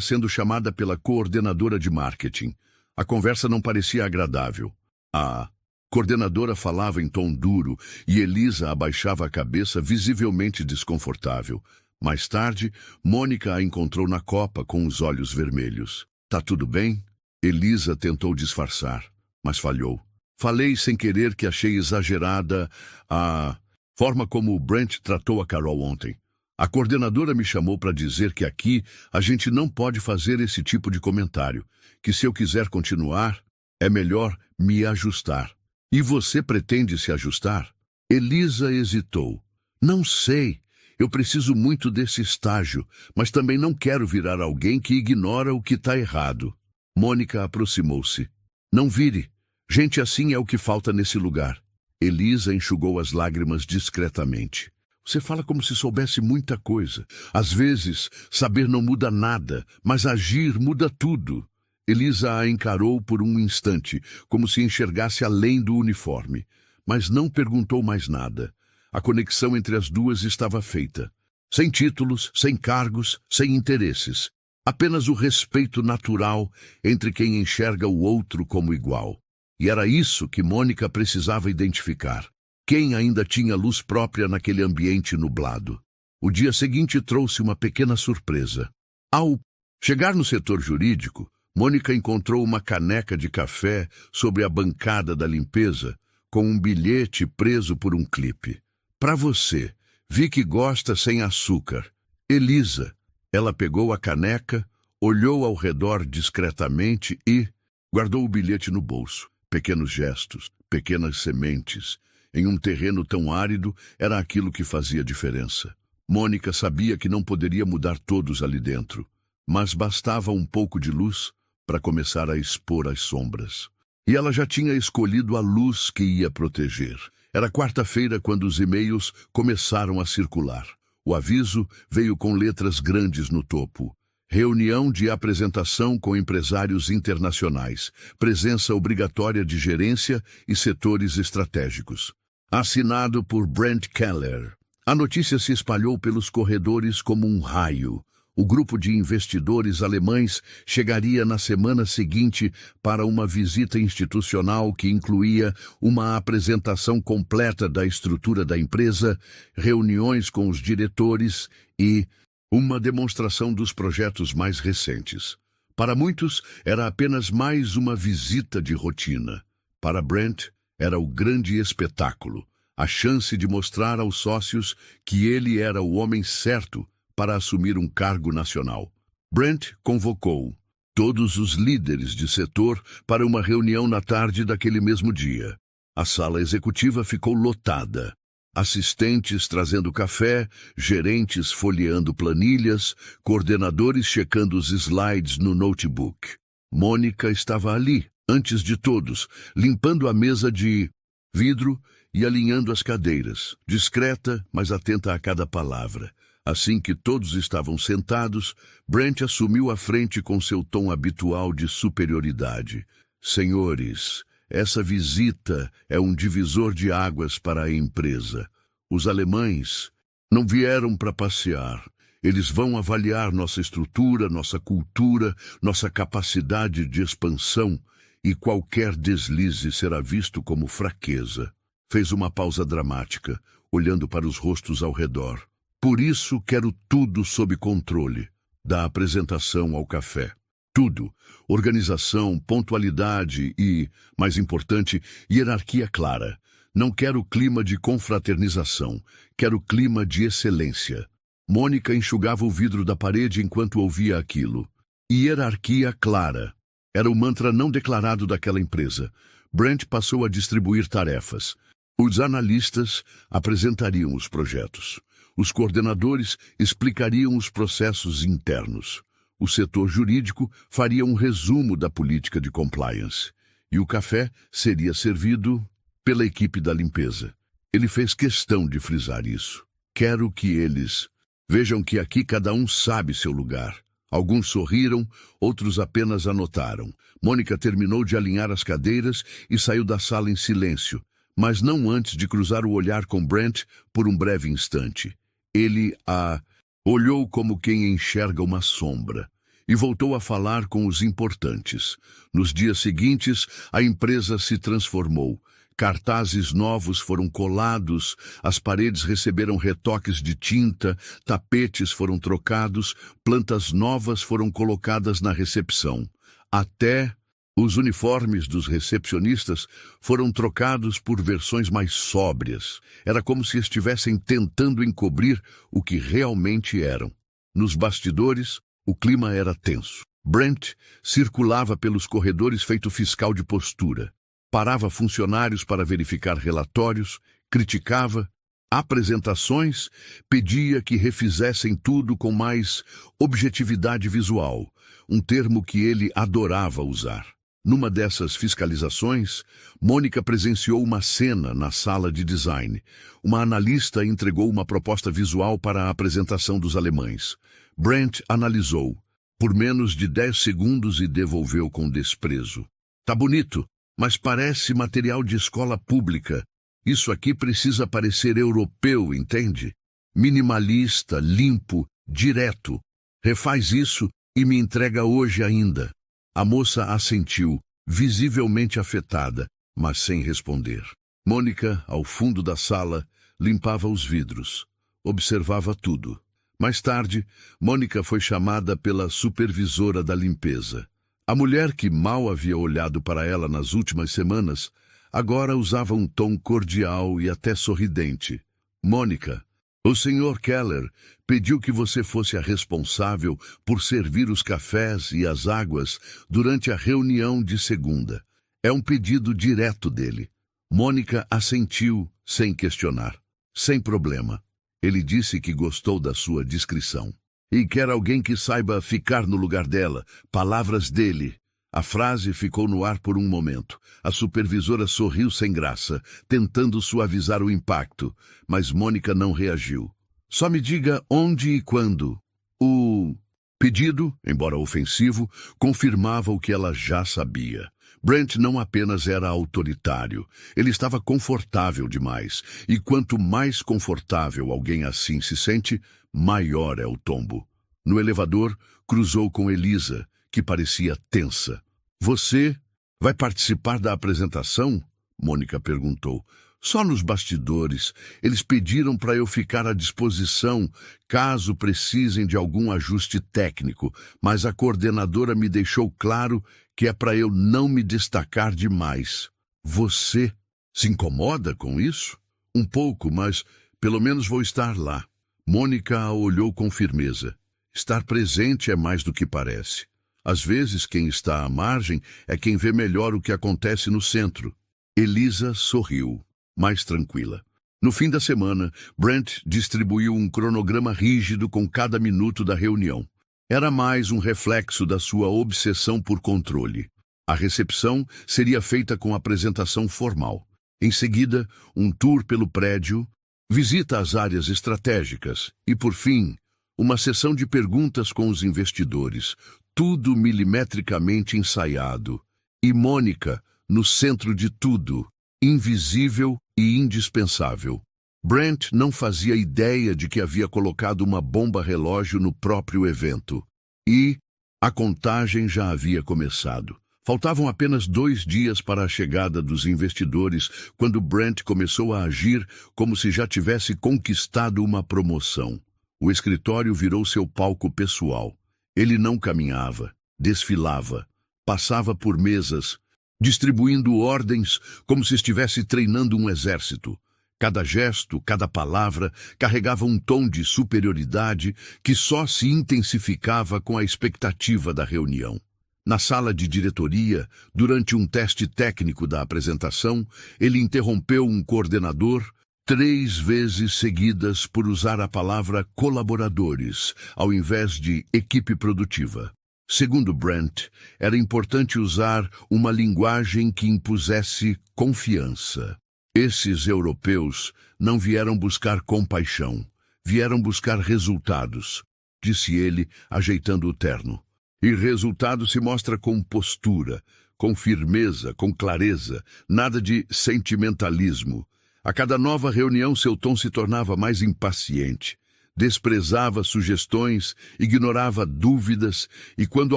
sendo chamada pela coordenadora de marketing. A conversa não parecia agradável. A coordenadora falava em tom duro e Elisa abaixava a cabeça, visivelmente desconfortável. Mais tarde, Mônica a encontrou na copa com os olhos vermelhos. Tá tudo bem? Elisa tentou disfarçar, mas falhou. Falei sem querer que achei exagerada a forma como o Brent tratou a Carol ontem. A coordenadora me chamou para dizer que aqui a gente não pode fazer esse tipo de comentário, que se eu quiser continuar, é melhor me ajustar. E você pretende se ajustar? Elisa hesitou. Não sei. Eu preciso muito desse estágio, mas também não quero virar alguém que ignora o que está errado. Mônica aproximou-se. Não vire. Gente assim é o que falta nesse lugar. Elisa enxugou as lágrimas discretamente. Você fala como se soubesse muita coisa. Às vezes, saber não muda nada, mas agir muda tudo. Elisa a encarou por um instante, como se enxergasse além do uniforme, mas não perguntou mais nada. A conexão entre as duas estava feita. Sem títulos, sem cargos, sem interesses. Apenas o respeito natural entre quem enxerga o outro como igual. E era isso que Mônica precisava identificar. Quem ainda tinha luz própria naquele ambiente nublado? O dia seguinte trouxe uma pequena surpresa. Ao chegar no setor jurídico, Mônica encontrou uma caneca de café sobre a bancada da limpeza, com um bilhete preso por um clipe. Para você, vi que gosta sem açúcar. Elisa. Ela pegou a caneca, olhou ao redor discretamente e guardou o bilhete no bolso. Pequenos gestos, pequenas sementes. Em um terreno tão árido, era aquilo que fazia diferença. Mônica sabia que não poderia mudar todos ali dentro, mas bastava um pouco de luz para começar a expor as sombras. E ela já tinha escolhido a luz que ia proteger. Era quarta-feira quando os e-mails começaram a circular. O aviso veio com letras grandes no topo. Reunião de apresentação com empresários internacionais. Presença obrigatória de gerência e setores estratégicos. Assinado por Brent Keller. A notícia se espalhou pelos corredores como um raio. O grupo de investidores alemães chegaria na semana seguinte para uma visita institucional que incluía uma apresentação completa da estrutura da empresa, reuniões com os diretores e uma demonstração dos projetos mais recentes. Para muitos, era apenas mais uma visita de rotina. Para Brent, era o grande espetáculo, a chance de mostrar aos sócios que ele era o homem certo para assumir um cargo nacional. Brent convocou todos os líderes de setor para uma reunião na tarde daquele mesmo dia. A sala executiva ficou lotada. Assistentes trazendo café, gerentes folheando planilhas, coordenadores checando os slides no notebook. Mônica estava ali, antes de todos, limpando a mesa de vidro e alinhando as cadeiras, discreta, mas atenta a cada palavra. Assim que todos estavam sentados, Brent assumiu a frente com seu tom habitual de superioridade. Senhores, essa visita é um divisor de águas para a empresa. Os alemães não vieram para passear. Eles vão avaliar nossa estrutura, nossa cultura, nossa capacidade de expansão, e qualquer deslize será visto como fraqueza. Fez uma pausa dramática, olhando para os rostos ao redor. Por isso quero tudo sob controle, da apresentação ao café. Tudo. Organização, pontualidade e, mais importante, hierarquia clara. Não quero clima de confraternização, quero clima de excelência. Mônica enxugava o vidro da parede enquanto ouvia aquilo. Hierarquia clara. Era o mantra não declarado daquela empresa. Brent passou a distribuir tarefas. Os analistas apresentariam os projetos. Os coordenadores explicariam os processos internos. O setor jurídico faria um resumo da política de compliance. E o café seria servido pela equipe da limpeza. Ele fez questão de frisar isso. Quero que eles vejam que aqui cada um sabe seu lugar. Alguns sorriram, outros apenas anotaram. Mônica terminou de alinhar as cadeiras e saiu da sala em silêncio, mas não antes de cruzar o olhar com Brent por um breve instante. Ele a olhou como quem enxerga uma sombra e voltou a falar com os importantes. Nos dias seguintes, a empresa se transformou. Cartazes novos foram colados, as paredes receberam retoques de tinta, tapetes foram trocados, plantas novas foram colocadas na recepção. Até os uniformes dos recepcionistas foram trocados por versões mais sóbrias. Era como se estivessem tentando encobrir o que realmente eram. Nos bastidores, o clima era tenso. Brent circulava pelos corredores feito fiscal de postura. Parava funcionários para verificar relatórios, criticava apresentações, pedia que refizessem tudo com mais objetividade visual, um termo que ele adorava usar. Numa dessas fiscalizações, Mônica presenciou uma cena na sala de design. Uma analista entregou uma proposta visual para a apresentação dos alemães. Brent analisou, por menos de 10 segundos e devolveu com desprezo. Tá bonito, mas parece material de escola pública. Isso aqui precisa parecer europeu, entende? Minimalista, limpo, direto. Refaz isso e me entrega hoje ainda. A moça assentiu, visivelmente afetada, mas sem responder. Mônica, ao fundo da sala, limpava os vidros. Observava tudo. Mais tarde, Mônica foi chamada pela supervisora da limpeza. A mulher que mal havia olhado para ela nas últimas semanas, agora usava um tom cordial e até sorridente. Mônica, O Sr. Keller pediu que você fosse a responsável por servir os cafés e as águas durante a reunião de segunda. É um pedido direto dele. Mônica assentiu sem questionar. Sem problema. Ele disse que gostou da sua descrição. E quer alguém que saiba ficar no lugar dela. Palavras dele. A frase ficou no ar por um momento. A supervisora sorriu sem graça, tentando suavizar o impacto, mas Mônica não reagiu. Só me diga onde e quando. O pedido, embora ofensivo, confirmava o que ela já sabia. Brent não apenas era autoritário, ele estava confortável demais. E quanto mais confortável alguém assim se sente, maior é o tombo. No elevador, cruzou com Elisa, que parecia tensa. Você vai participar da apresentação? Mônica perguntou. Só nos bastidores. Eles pediram para eu ficar à disposição caso precisem de algum ajuste técnico, mas a coordenadora me deixou claro que é para eu não me destacar demais. Você se incomoda com isso? Um pouco, mas pelo menos vou estar lá. Mônica a olhou com firmeza. Estar presente é mais do que parece. Às vezes, quem está à margem é quem vê melhor o que acontece no centro. Elisa sorriu, mais tranquila. No fim da semana, Brent distribuiu um cronograma rígido com cada minuto da reunião. Era mais um reflexo da sua obsessão por controle. A recepção seria feita com apresentação formal. Em seguida, um tour pelo prédio, visita às áreas estratégicas e, por fim, uma sessão de perguntas com os investidores, tudo milimetricamente ensaiado. E Mônica, no centro de tudo, invisível e indispensável. Brent não fazia ideia de que havia colocado uma bomba-relógio no próprio evento. E a contagem já havia começado. Faltavam apenas 2 dias para a chegada dos investidores, quando Brent começou a agir como se já tivesse conquistado uma promoção. O escritório virou seu palco pessoal. Ele não caminhava, desfilava, passava por mesas, distribuindo ordens como se estivesse treinando um exército. Cada gesto, cada palavra carregava um tom de superioridade que só se intensificava com a expectativa da reunião. Na sala de diretoria, durante um teste técnico da apresentação, ele interrompeu um coordenador 3 vezes seguidas por usar a palavra colaboradores, ao invés de equipe produtiva. Segundo Brent, era importante usar uma linguagem que impusesse confiança. Esses europeus não vieram buscar compaixão, vieram buscar resultados, disse ele, ajeitando o terno. E resultado se mostra com postura, com firmeza, com clareza, nada de sentimentalismo. A cada nova reunião seu tom se tornava mais impaciente. Desprezava sugestões, ignorava dúvidas, e quando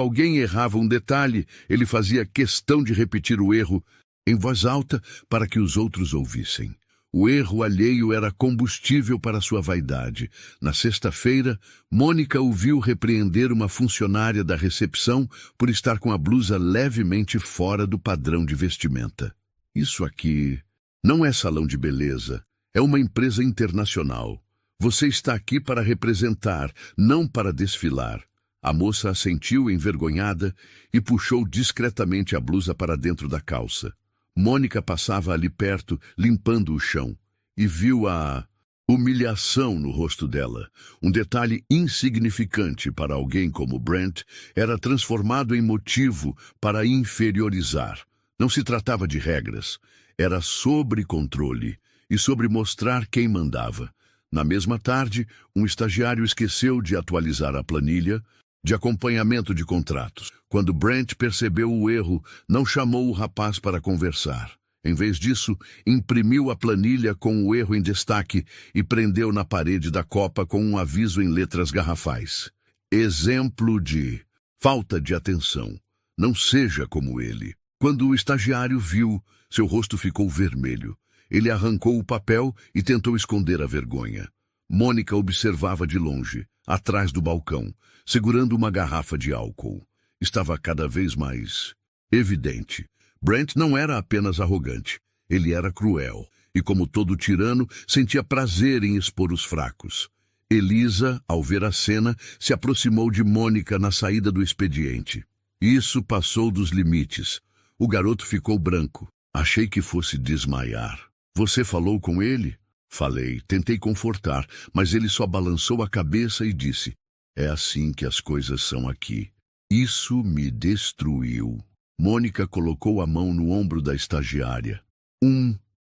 alguém errava um detalhe, ele fazia questão de repetir o erro em voz alta para que os outros ouvissem. O erro alheio era combustível para sua vaidade. Na sexta-feira, Mônica o viu repreender uma funcionária da recepção por estar com a blusa levemente fora do padrão de vestimenta. Isso aqui não é salão de beleza, é uma empresa internacional. Você está aqui para representar, não para desfilar. A moça assentiu envergonhada e puxou discretamente a blusa para dentro da calça. Mônica passava ali perto, limpando o chão, e viu a humilhação no rosto dela. Um detalhe insignificante para alguém como Brent era transformado em motivo para inferiorizar. Não se tratava de regras, era sobre controle e sobre mostrar quem mandava. Na mesma tarde, um estagiário esqueceu de atualizar a planilha de acompanhamento de contratos. Quando Brent percebeu o erro, não chamou o rapaz para conversar. Em vez disso, imprimiu a planilha com o erro em destaque e prendeu na parede da copa com um aviso em letras garrafais. Exemplo de falta de atenção. Não seja como ele. Quando o estagiário viu, seu rosto ficou vermelho. Ele arrancou o papel e tentou esconder a vergonha. Mônica observava de longe, atrás do balcão, segurando uma garrafa de álcool. Estava cada vez mais evidente. Brent não era apenas arrogante, ele era cruel. e, como todo tirano, sentia prazer em expor os fracos. Elisa, ao ver a cena, se aproximou de Mônica na saída do expediente. Isso passou dos limites. O garoto ficou branco. Achei que fosse desmaiar. Você falou com ele? Falei, tentei confortar, mas ele só balançou a cabeça e disse: é assim que as coisas são aqui. Isso me destruiu. Mônica colocou a mão no ombro da estagiária.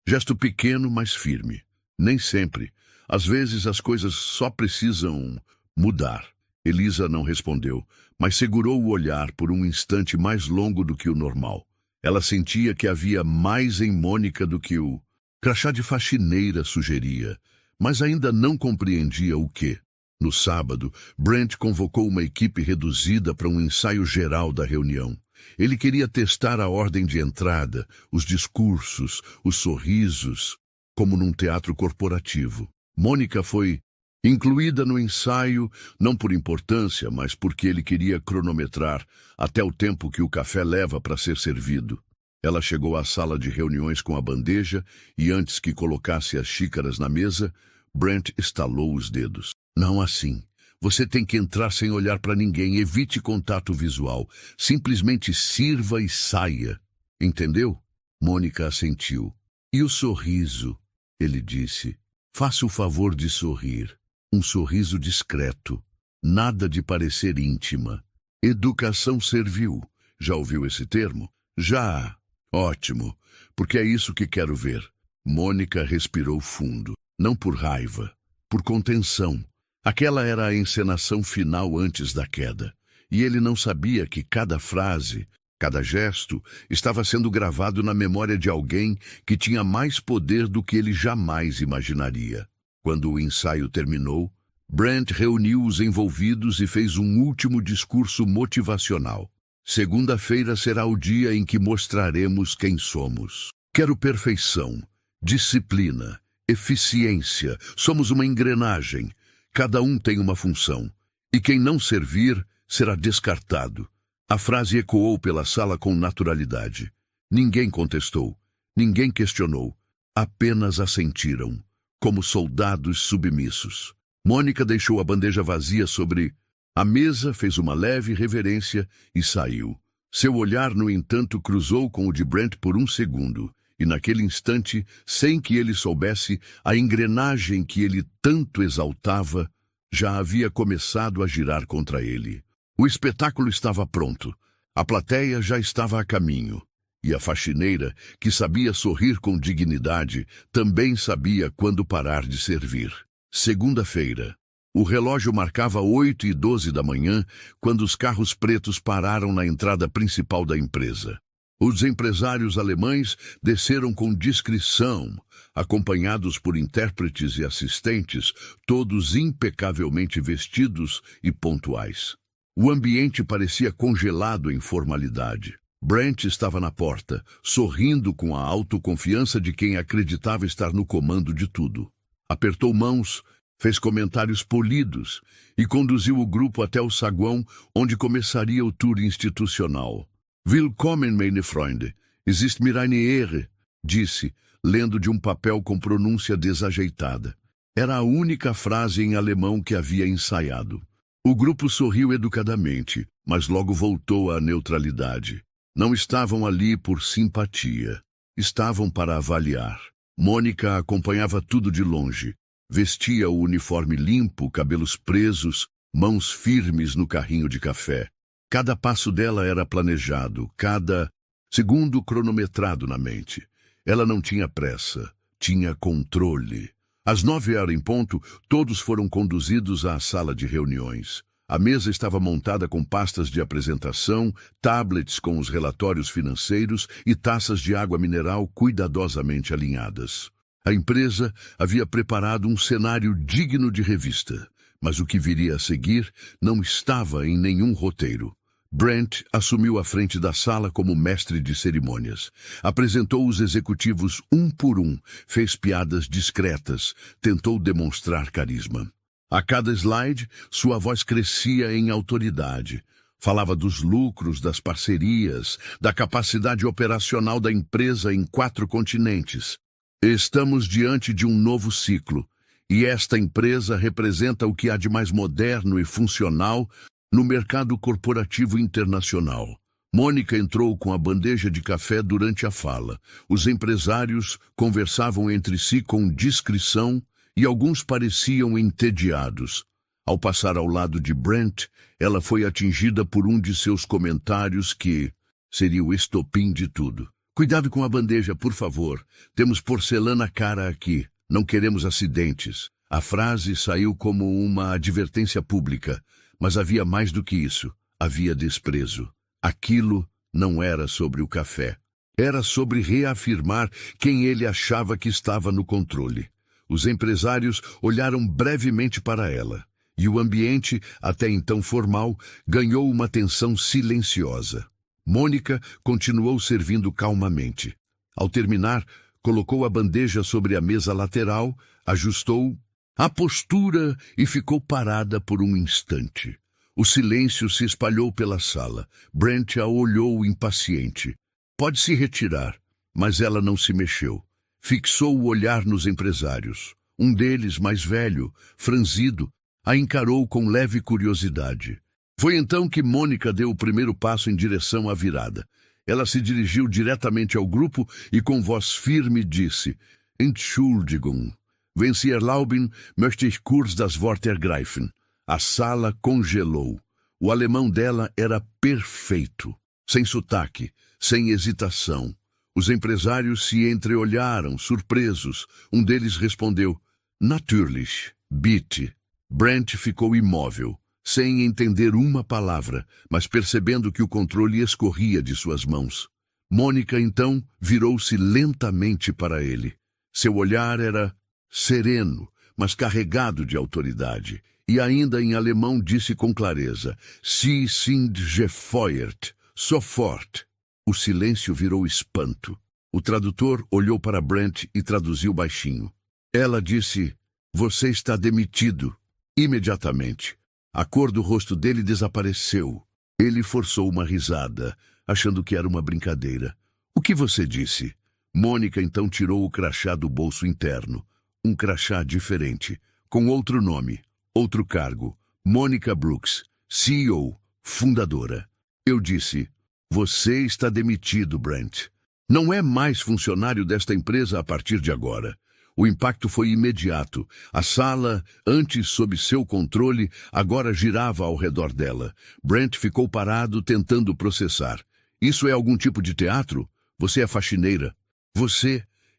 Gesto pequeno, mas firme. Nem sempre. Às vezes as coisas só precisam mudar. Elisa não respondeu, mas segurou o olhar por um instante mais longo do que o normal. Ela sentia que havia mais em Mônica do que o crachá de faxineira sugeria, mas ainda não compreendia o que. No sábado, Brent convocou uma equipe reduzida para um ensaio geral da reunião. Ele queria testar a ordem de entrada, os discursos, os sorrisos, como num teatro corporativo. Mônica foi incluída no ensaio, não por importância, mas porque ele queria cronometrar até o tempo que o café leva para ser servido. Ela chegou à sala de reuniões com a bandeja e, antes que colocasse as xícaras na mesa, Brent estalou os dedos. Não assim. Você tem que entrar sem olhar para ninguém, evite contato visual. Simplesmente sirva e saia. Entendeu? Mônica assentiu. E o sorriso? Ele disse. Faça o favor de sorrir. Um sorriso discreto. Nada de parecer íntima. Educação servil. Já ouviu esse termo? Já. Ótimo, porque é isso que quero ver. Mônica respirou fundo. Não por raiva, por contenção. Aquela era a encenação final antes da queda. E ele não sabia que cada frase, cada gesto, estava sendo gravado na memória de alguém que tinha mais poder do que ele jamais imaginaria. Quando o ensaio terminou, Brent reuniu os envolvidos e fez um último discurso motivacional. Segunda-feira será o dia em que mostraremos quem somos. Quero perfeição, disciplina, eficiência. Somos uma engrenagem. Cada um tem uma função. E quem não servir será descartado. A frase ecoou pela sala com naturalidade. Ninguém contestou. Ninguém questionou. Apenas assentiram, como soldados submissos. Mônica deixou a bandeja vazia sobre a mesa, fez uma leve reverência e saiu. Seu olhar, no entanto, cruzou com o de Brent por um segundo, e naquele instante, sem que ele soubesse, a engrenagem que ele tanto exaltava já havia começado a girar contra ele. O espetáculo estava pronto, a plateia já estava a caminho, e a faxineira, que sabia sorrir com dignidade, também sabia quando parar de servir. Segunda-feira. O relógio marcava 8h12 da manhã, quando os carros pretos pararam na entrada principal da empresa. Os empresários alemães desceram com discrição, acompanhados por intérpretes e assistentes, todos impecavelmente vestidos e pontuais. O ambiente parecia congelado em formalidade. Brent estava na porta, sorrindo com a autoconfiança de quem acreditava estar no comando de tudo. Apertou mãos, fez comentários polidos e conduziu o grupo até o saguão onde começaria o tour institucional. Willkommen, meine Freunde. Es ist mir eine Ehre, disse, lendo de um papel com pronúncia desajeitada. Era a única frase em alemão que havia ensaiado. O grupo sorriu educadamente, mas logo voltou à neutralidade. Não estavam ali por simpatia. Estavam para avaliar. Mônica acompanhava tudo de longe. Vestia o uniforme limpo, cabelos presos, mãos firmes no carrinho de café. Cada passo dela era planejado, cada segundo cronometrado na mente. Ela não tinha pressa, tinha controle. Às 9h em ponto, todos foram conduzidos à sala de reuniões. A mesa estava montada com pastas de apresentação, tablets com os relatórios financeiros e taças de água mineral cuidadosamente alinhadas. A empresa havia preparado um cenário digno de revista, mas o que viria a seguir não estava em nenhum roteiro. Brent assumiu a frente da sala como mestre de cerimônias. Apresentou os executivos um por um, fez piadas discretas, tentou demonstrar carisma. A cada slide, sua voz crescia em autoridade. Falava dos lucros, das parcerias, da capacidade operacional da empresa em 4 continentes. Estamos diante de um novo ciclo, e esta empresa representa o que há de mais moderno e funcional no mercado corporativo internacional. Mônica entrou com a bandeja de café durante a fala. Os empresários conversavam entre si com discrição e alguns pareciam entediados. Ao passar ao lado de Brent, ela foi atingida por um de seus comentários que seria o estopim de tudo. Cuidado com a bandeja, por favor. Temos porcelana cara aqui. Não queremos acidentes. A frase saiu como uma advertência pública, mas havia mais do que isso. Havia desprezo. Aquilo não era sobre o café. Era sobre reafirmar quem ele achava que estava no controle. Os empresários olharam brevemente para ela, e o ambiente, até então formal, ganhou uma tensão silenciosa. Mônica continuou servindo calmamente. Ao terminar, colocou a bandeja sobre a mesa lateral, ajustou a postura e ficou parada por um instante. O silêncio se espalhou pela sala. Brent a olhou impaciente. Pode se retirar, mas ela não se mexeu. Fixou o olhar nos empresários. Um deles, mais velho, franzido, a encarou com leve curiosidade. Foi então que Mônica deu o primeiro passo em direção à virada. Ela se dirigiu diretamente ao grupo e com voz firme disse: Entschuldigung, wenn Sie erlauben, möchte ich kurz das Wort ergreifen. A sala congelou. O alemão dela era perfeito, sem sotaque, sem hesitação. Os empresários se entreolharam, surpresos. Um deles respondeu: Natürlich, bitte. Brent ficou imóvel, sem entender uma palavra, mas percebendo que o controle escorria de suas mãos. Mônica, então, virou-se lentamente para ele. Seu olhar era sereno, mas carregado de autoridade, e ainda em alemão disse com clareza: Sie sind gefeuert, sofort. O silêncio virou espanto. O tradutor olhou para Brent e traduziu baixinho. Ela disse: Você está demitido. Imediatamente. A cor do rosto dele desapareceu. Ele forçou uma risada, achando que era uma brincadeira. O que você disse? Mônica então tirou o crachá do bolso interno. Um crachá diferente, com outro nome, outro cargo. Mônica Brooks, CEO, fundadora. Eu disse: Você está demitido, Brent. Não é mais funcionário desta empresa a partir de agora. O impacto foi imediato. A sala, antes sob seu controle, agora girava ao redor dela. Brent ficou parado, tentando processar. Isso é algum tipo de teatro? Você é faxineira.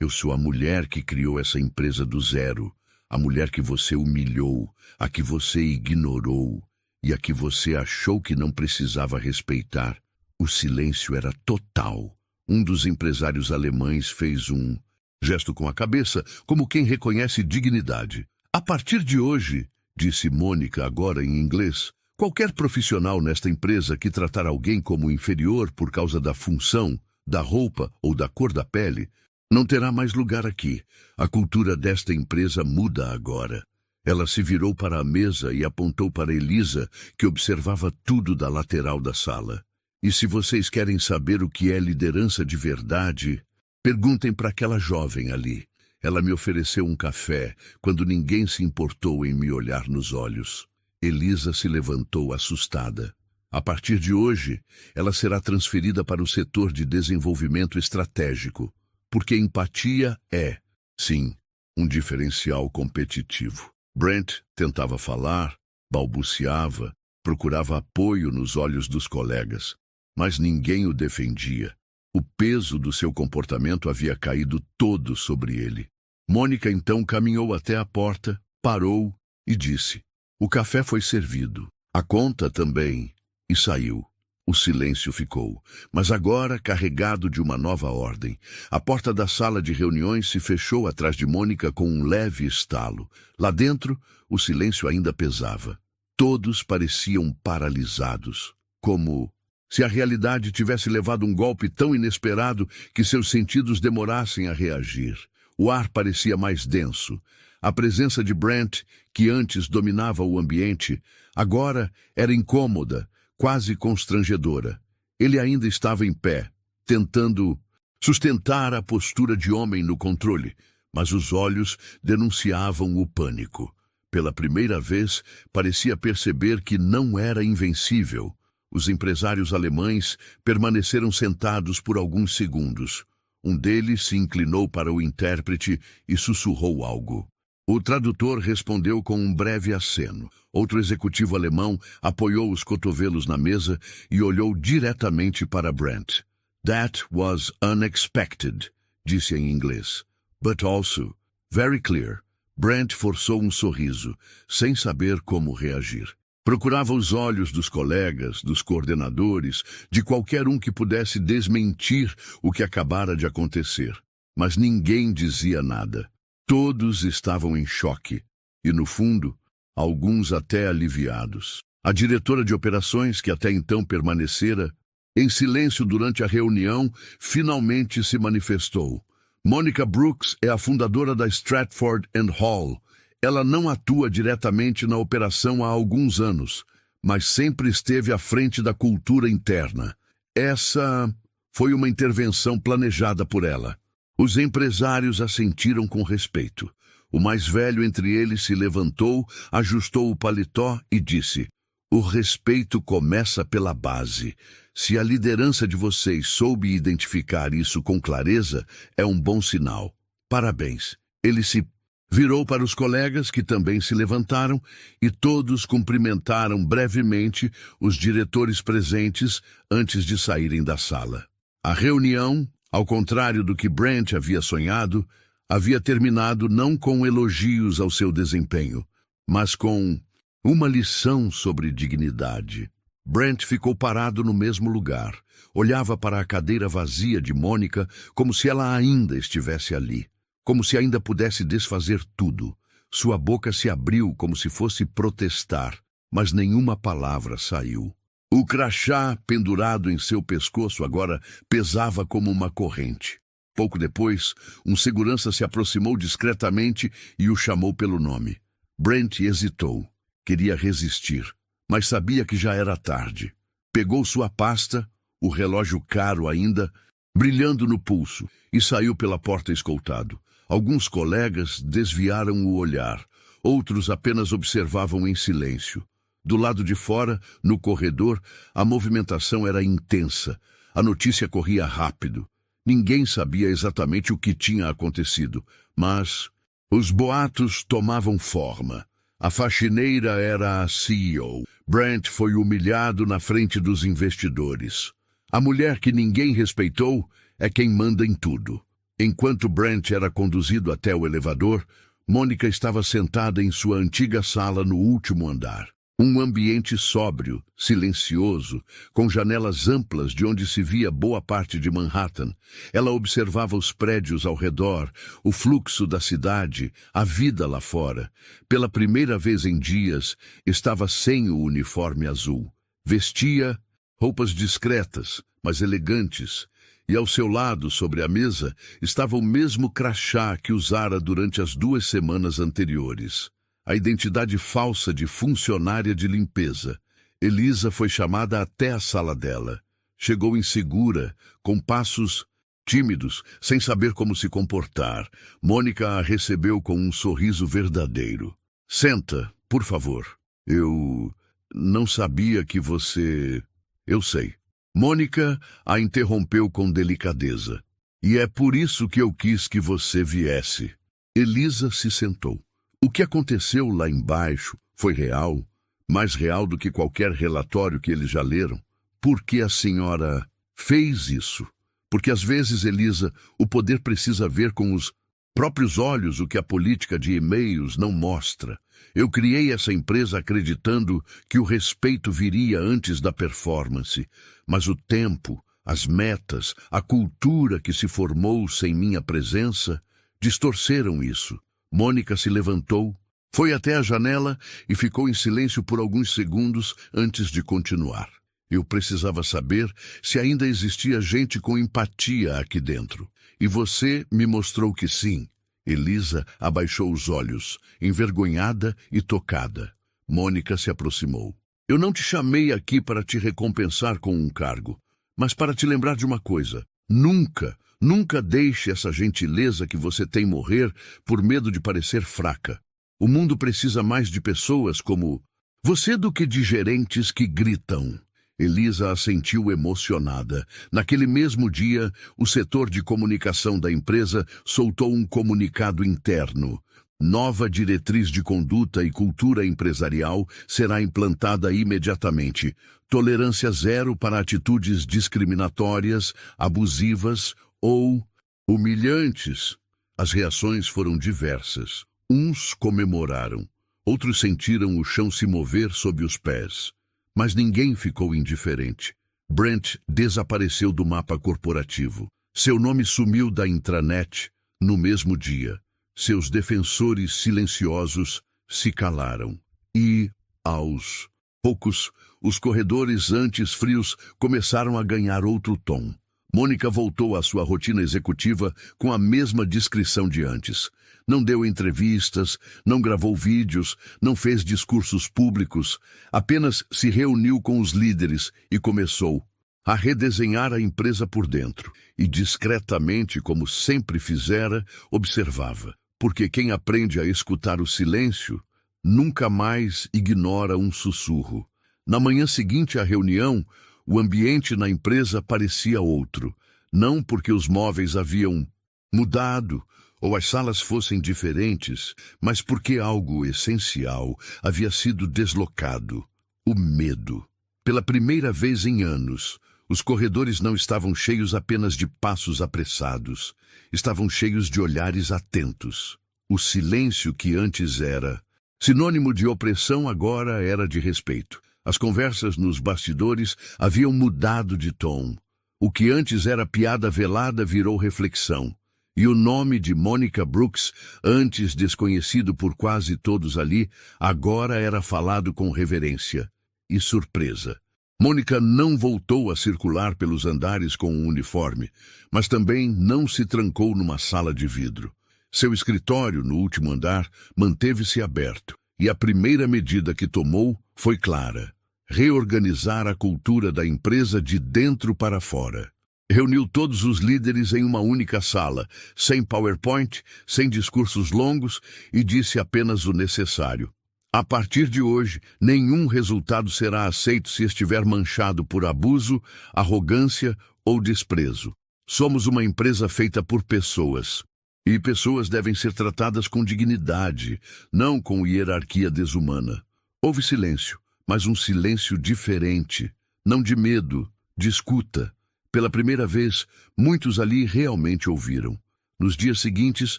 Eu sou a mulher que criou essa empresa do zero. A mulher que você humilhou, a que você ignorou e a que você achou que não precisava respeitar. O silêncio era total. Um dos empresários alemães fez um gesto com a cabeça, como quem reconhece dignidade. A partir de hoje, disse Mônica agora em inglês, qualquer profissional nesta empresa que tratar alguém como inferior por causa da função, da roupa ou da cor da pele, não terá mais lugar aqui. A cultura desta empresa muda agora. Ela se virou para a mesa e apontou para Elisa, que observava tudo da lateral da sala. E se vocês querem saber o que é liderança de verdade, perguntem para aquela jovem ali. Ela me ofereceu um café quando ninguém se importou em me olhar nos olhos. Elisa se levantou assustada. A partir de hoje, ela será transferida para o setor de desenvolvimento estratégico, porque empatia é, sim, um diferencial competitivo. Brent tentava falar, balbuciava, procurava apoio nos olhos dos colegas, mas ninguém o defendia. O peso do seu comportamento havia caído todo sobre ele. Mônica então caminhou até a porta, parou e disse: O café foi servido, a conta também, e saiu. O silêncio ficou, mas agora carregado de uma nova ordem. A porta da sala de reuniões se fechou atrás de Mônica com um leve estalo. Lá dentro, o silêncio ainda pesava. Todos pareciam paralisados, como se a realidade tivesse levado um golpe tão inesperado que seus sentidos demorassem a reagir. O ar parecia mais denso. A presença de Brent, que antes dominava o ambiente, agora era incômoda, quase constrangedora. Ele ainda estava em pé, tentando Sustentara a postura de homem no controle, mas os olhos denunciavam o pânico. Pela primeira vez, parecia perceber que não era invencível. Os empresários alemães permaneceram sentados por alguns segundos. Um deles se inclinou para o intérprete e sussurrou algo. O tradutor respondeu com um breve aceno. Outro executivo alemão apoiou os cotovelos na mesa e olhou diretamente para Brent. "That was unexpected", disse em inglês. "But also very clear." Brent forçou um sorriso, sem saber como reagir. Procurava os olhos dos colegas, dos coordenadores, de qualquer um que pudesse desmentir o que acabara de acontecer. Mas ninguém dizia nada. Todos estavam em choque. E, no fundo, alguns até aliviados. A diretora de operações, que até então permanecera em silêncio durante a reunião, finalmente se manifestou. Monica Brooks é a fundadora da Stratford & Hall. Ela não atua diretamente na operação há alguns anos, mas sempre esteve à frente da cultura interna. Essa foi uma intervenção planejada por ela. Os empresários assentiram com respeito. O mais velho entre eles se levantou, ajustou o paletó e disse: "O respeito começa pela base. Se a liderança de vocês soube identificar isso com clareza, é um bom sinal. Parabéns." Ele se virou para os colegas, que também se levantaram, e todos cumprimentaram brevemente os diretores presentes antes de saírem da sala. A reunião, ao contrário do que Brent havia sonhado, havia terminado não com elogios ao seu desempenho, mas com uma lição sobre dignidade. Brent ficou parado no mesmo lugar. Olhava para a cadeira vazia de Monica como se ela ainda estivesse ali. Como se ainda pudesse desfazer tudo. Sua boca se abriu como se fosse protestar, mas nenhuma palavra saiu. O crachá pendurado em seu pescoço agora pesava como uma corrente. Pouco depois, um segurança se aproximou discretamente e o chamou pelo nome. Brent hesitou. Queria resistir, mas sabia que já era tarde. Pegou sua pasta, o relógio caro ainda, brilhando no pulso, e saiu pela porta escoltado. Alguns colegas desviaram o olhar, outros apenas observavam em silêncio. Do lado de fora, no corredor, a movimentação era intensa. A notícia corria rápido. Ninguém sabia exatamente o que tinha acontecido, mas os boatos tomavam forma. A faxineira era a CEO. Brent foi humilhado na frente dos investidores. A mulher que ninguém respeitou é quem manda em tudo. Enquanto Brent era conduzido até o elevador, Monica estava sentada em sua antiga sala no último andar. Um ambiente sóbrio, silencioso, com janelas amplas de onde se via boa parte de Manhattan. Ela observava os prédios ao redor, o fluxo da cidade, a vida lá fora. Pela primeira vez em dias, estava sem o uniforme azul. Vestia roupas discretas, mas elegantes. E ao seu lado, sobre a mesa, estava o mesmo crachá que usara durante as 2 semanas anteriores. A identidade falsa de funcionária de limpeza. Elisa foi chamada até a sala dela. Chegou insegura, com passos tímidos, sem saber como se comportar. Mônica a recebeu com um sorriso verdadeiro. "Senta, por favor. Eu não sabia que você... Eu sei." Mônica a interrompeu com delicadeza. "E é por isso que eu quis que você viesse." Elisa se sentou. O que aconteceu lá embaixo foi real, mais real do que qualquer relatório que eles já leram. Por que a senhora fez isso? Porque às vezes, Elisa, o poder precisa ver com os próprios olhos o que a política de e-mails não mostra. Eu criei essa empresa acreditando que o respeito viria antes da performance, mas o tempo, as metas, a cultura que se formou sem minha presença distorceram isso. Mônica se levantou, foi até a janela e ficou em silêncio por alguns segundos antes de continuar. Eu precisava saber se ainda existia gente com empatia aqui dentro. E você me mostrou que sim. Elisa abaixou os olhos, envergonhada e tocada. Mônica se aproximou. Eu não te chamei aqui para te recompensar com um cargo, mas para te lembrar de uma coisa. Nunca, Nunca deixe essa gentileza que você tem morrer por medo de parecer fraca. O mundo precisa mais de pessoas como você do que de gerentes que gritam. Elisa assentiu emocionada. Naquele mesmo dia, o setor de comunicação da empresa soltou um comunicado interno. Nova diretriz de conduta e cultura empresarial será implantada imediatamente. Tolerância zero para atitudes discriminatórias, abusivas ou humilhantes. As reações foram diversas. Uns comemoraram, outros sentiram o chão se mover sob os pés. Mas ninguém ficou indiferente. Brent desapareceu do mapa corporativo. Seu nome sumiu da intranet no mesmo dia. Seus defensores silenciosos se calaram. E, aos poucos, os corredores antes frios começaram a ganhar outro tom. Mônica voltou à sua rotina executiva com a mesma discrição de antes. Não deu entrevistas, não gravou vídeos, não fez discursos públicos, apenas se reuniu com os líderes e começou a redesenhar a empresa por dentro. E discretamente, como sempre fizera, observava. Porque quem aprende a escutar o silêncio nunca mais ignora um sussurro. Na manhã seguinte à reunião, o ambiente na empresa parecia outro. Não porque os móveis haviam mudado ou as salas fossem diferentes, mas porque algo essencial havia sido deslocado: o medo. Pela primeira vez em anos, os corredores não estavam cheios apenas de passos apressados, estavam cheios de olhares atentos. O silêncio que antes era sinônimo de opressão agora era de respeito. As conversas nos bastidores haviam mudado de tom. O que antes era piada velada virou reflexão. E o nome de Mônica Brooks, antes desconhecido por quase todos ali, agora era falado com reverência e surpresa. Mônica não voltou a circular pelos andares com um uniforme, mas também não se trancou numa sala de vidro. Seu escritório, no último andar, manteve-se aberto, e a primeira medida que tomou foi clara: reorganizar a cultura da empresa de dentro para fora. Reuniu todos os líderes em uma única sala, sem PowerPoint, sem discursos longos, e disse apenas o necessário. A partir de hoje, nenhum resultado será aceito se estiver manchado por abuso, arrogância ou desprezo. Somos uma empresa feita por pessoas. E pessoas devem ser tratadas com dignidade, não com hierarquia desumana. Houve silêncio, mas um silêncio diferente, não de medo, de escuta. Pela primeira vez, muitos ali realmente ouviram. Nos dias seguintes,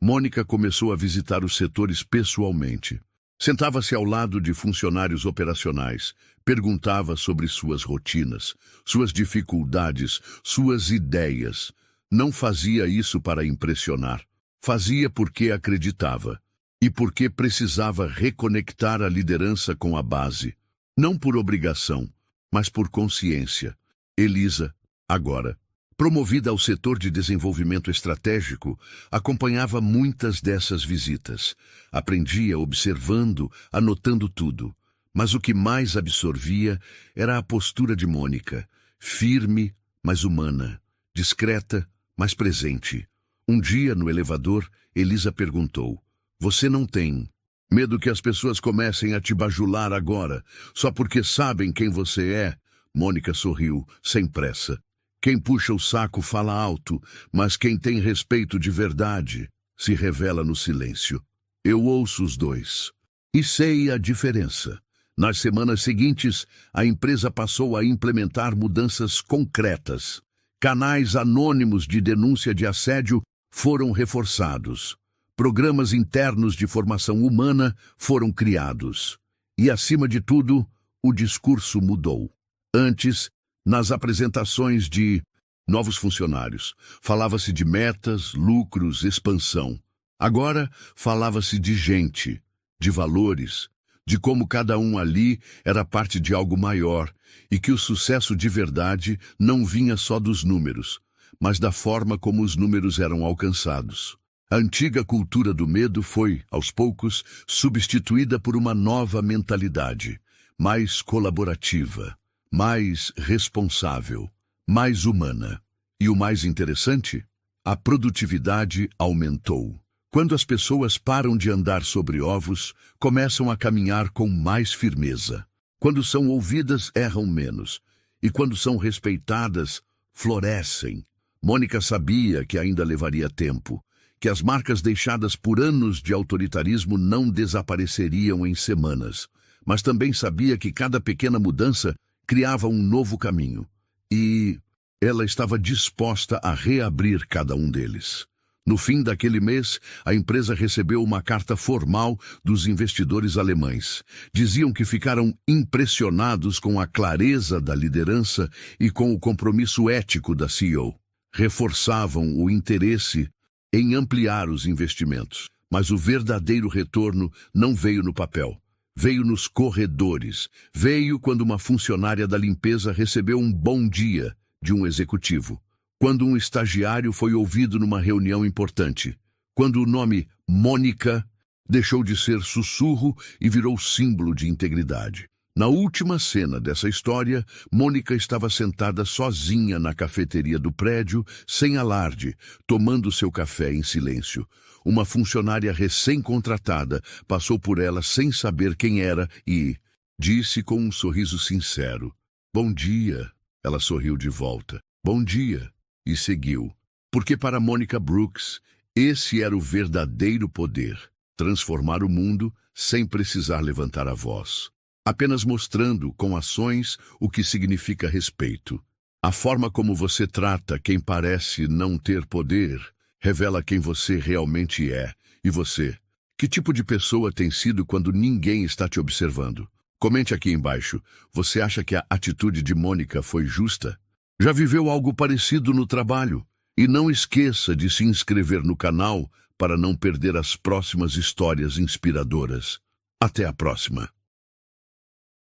Mônica começou a visitar os setores pessoalmente. Sentava-se ao lado de funcionários operacionais, perguntava sobre suas rotinas, suas dificuldades, suas ideias. Não fazia isso para impressionar. Fazia porque acreditava e porque precisava reconectar a liderança com a base. Não por obrigação, mas por consciência. Elisa, agora, promovida ao setor de desenvolvimento estratégico, acompanhava muitas dessas visitas. Aprendia observando, anotando tudo. Mas o que mais absorvia era a postura de Mônica, firme, mas humana, discreta, mas presente. Um dia, no elevador, Elisa perguntou: "Você não tem medo que as pessoas comecem a te bajular agora, só porque sabem quem você é?" Mônica sorriu, sem pressa. Quem puxa o saco fala alto, mas quem tem respeito de verdade se revela no silêncio. Eu ouço os dois e sei a diferença. Nas semanas seguintes, a empresa passou a implementar mudanças concretas. Canais anônimos de denúncia de assédio foram reforçados. Programas internos de formação humana foram criados. E, acima de tudo, o discurso mudou. Antes, nas apresentações de novos funcionários, falava-se de metas, lucros, expansão. Agora, falava-se de gente, de valores, de como cada um ali era parte de algo maior e que o sucesso de verdade não vinha só dos números, mas da forma como os números eram alcançados. A antiga cultura do medo foi, aos poucos, substituída por uma nova mentalidade, mais colaborativa, mais responsável, mais humana. E o mais interessante? A produtividade aumentou. Quando as pessoas param de andar sobre ovos, começam a caminhar com mais firmeza. Quando são ouvidas, erram menos. E quando são respeitadas, florescem. Mônica sabia que ainda levaria tempo, que as marcas deixadas por anos de autoritarismo não desapareceriam em semanas, mas também sabia que cada pequena mudança criava um novo caminho, e ela estava disposta a reabrir cada um deles. No fim daquele mês, a empresa recebeu uma carta formal dos investidores alemães. Diziam que ficaram impressionados com a clareza da liderança e com o compromisso ético da CEO. Reforçavam o interesse em ampliar os investimentos. Mas o verdadeiro retorno não veio no papel. Veio nos corredores. Veio quando uma funcionária da limpeza recebeu um bom dia de um executivo. Quando um estagiário foi ouvido numa reunião importante. Quando o nome Mônica deixou de ser sussurro e virou símbolo de integridade. Na última cena dessa história, Mônica estava sentada sozinha na cafeteria do prédio, sem alarde, tomando seu café em silêncio. Uma funcionária recém-contratada passou por ela sem saber quem era e disse com um sorriso sincero: "Bom dia." Ela sorriu de volta. "Bom dia." E seguiu. Porque para Mônica Brooks, esse era o verdadeiro poder. Transformar o mundo sem precisar levantar a voz. Apenas mostrando com ações o que significa respeito. A forma como você trata quem parece não ter poder revela quem você realmente é. E você? Que tipo de pessoa tem sido quando ninguém está te observando? Comente aqui embaixo. Você acha que a atitude de Mônica foi justa? Já viveu algo parecido no trabalho? E não esqueça de se inscrever no canal para não perder as próximas histórias inspiradoras. Até a próxima!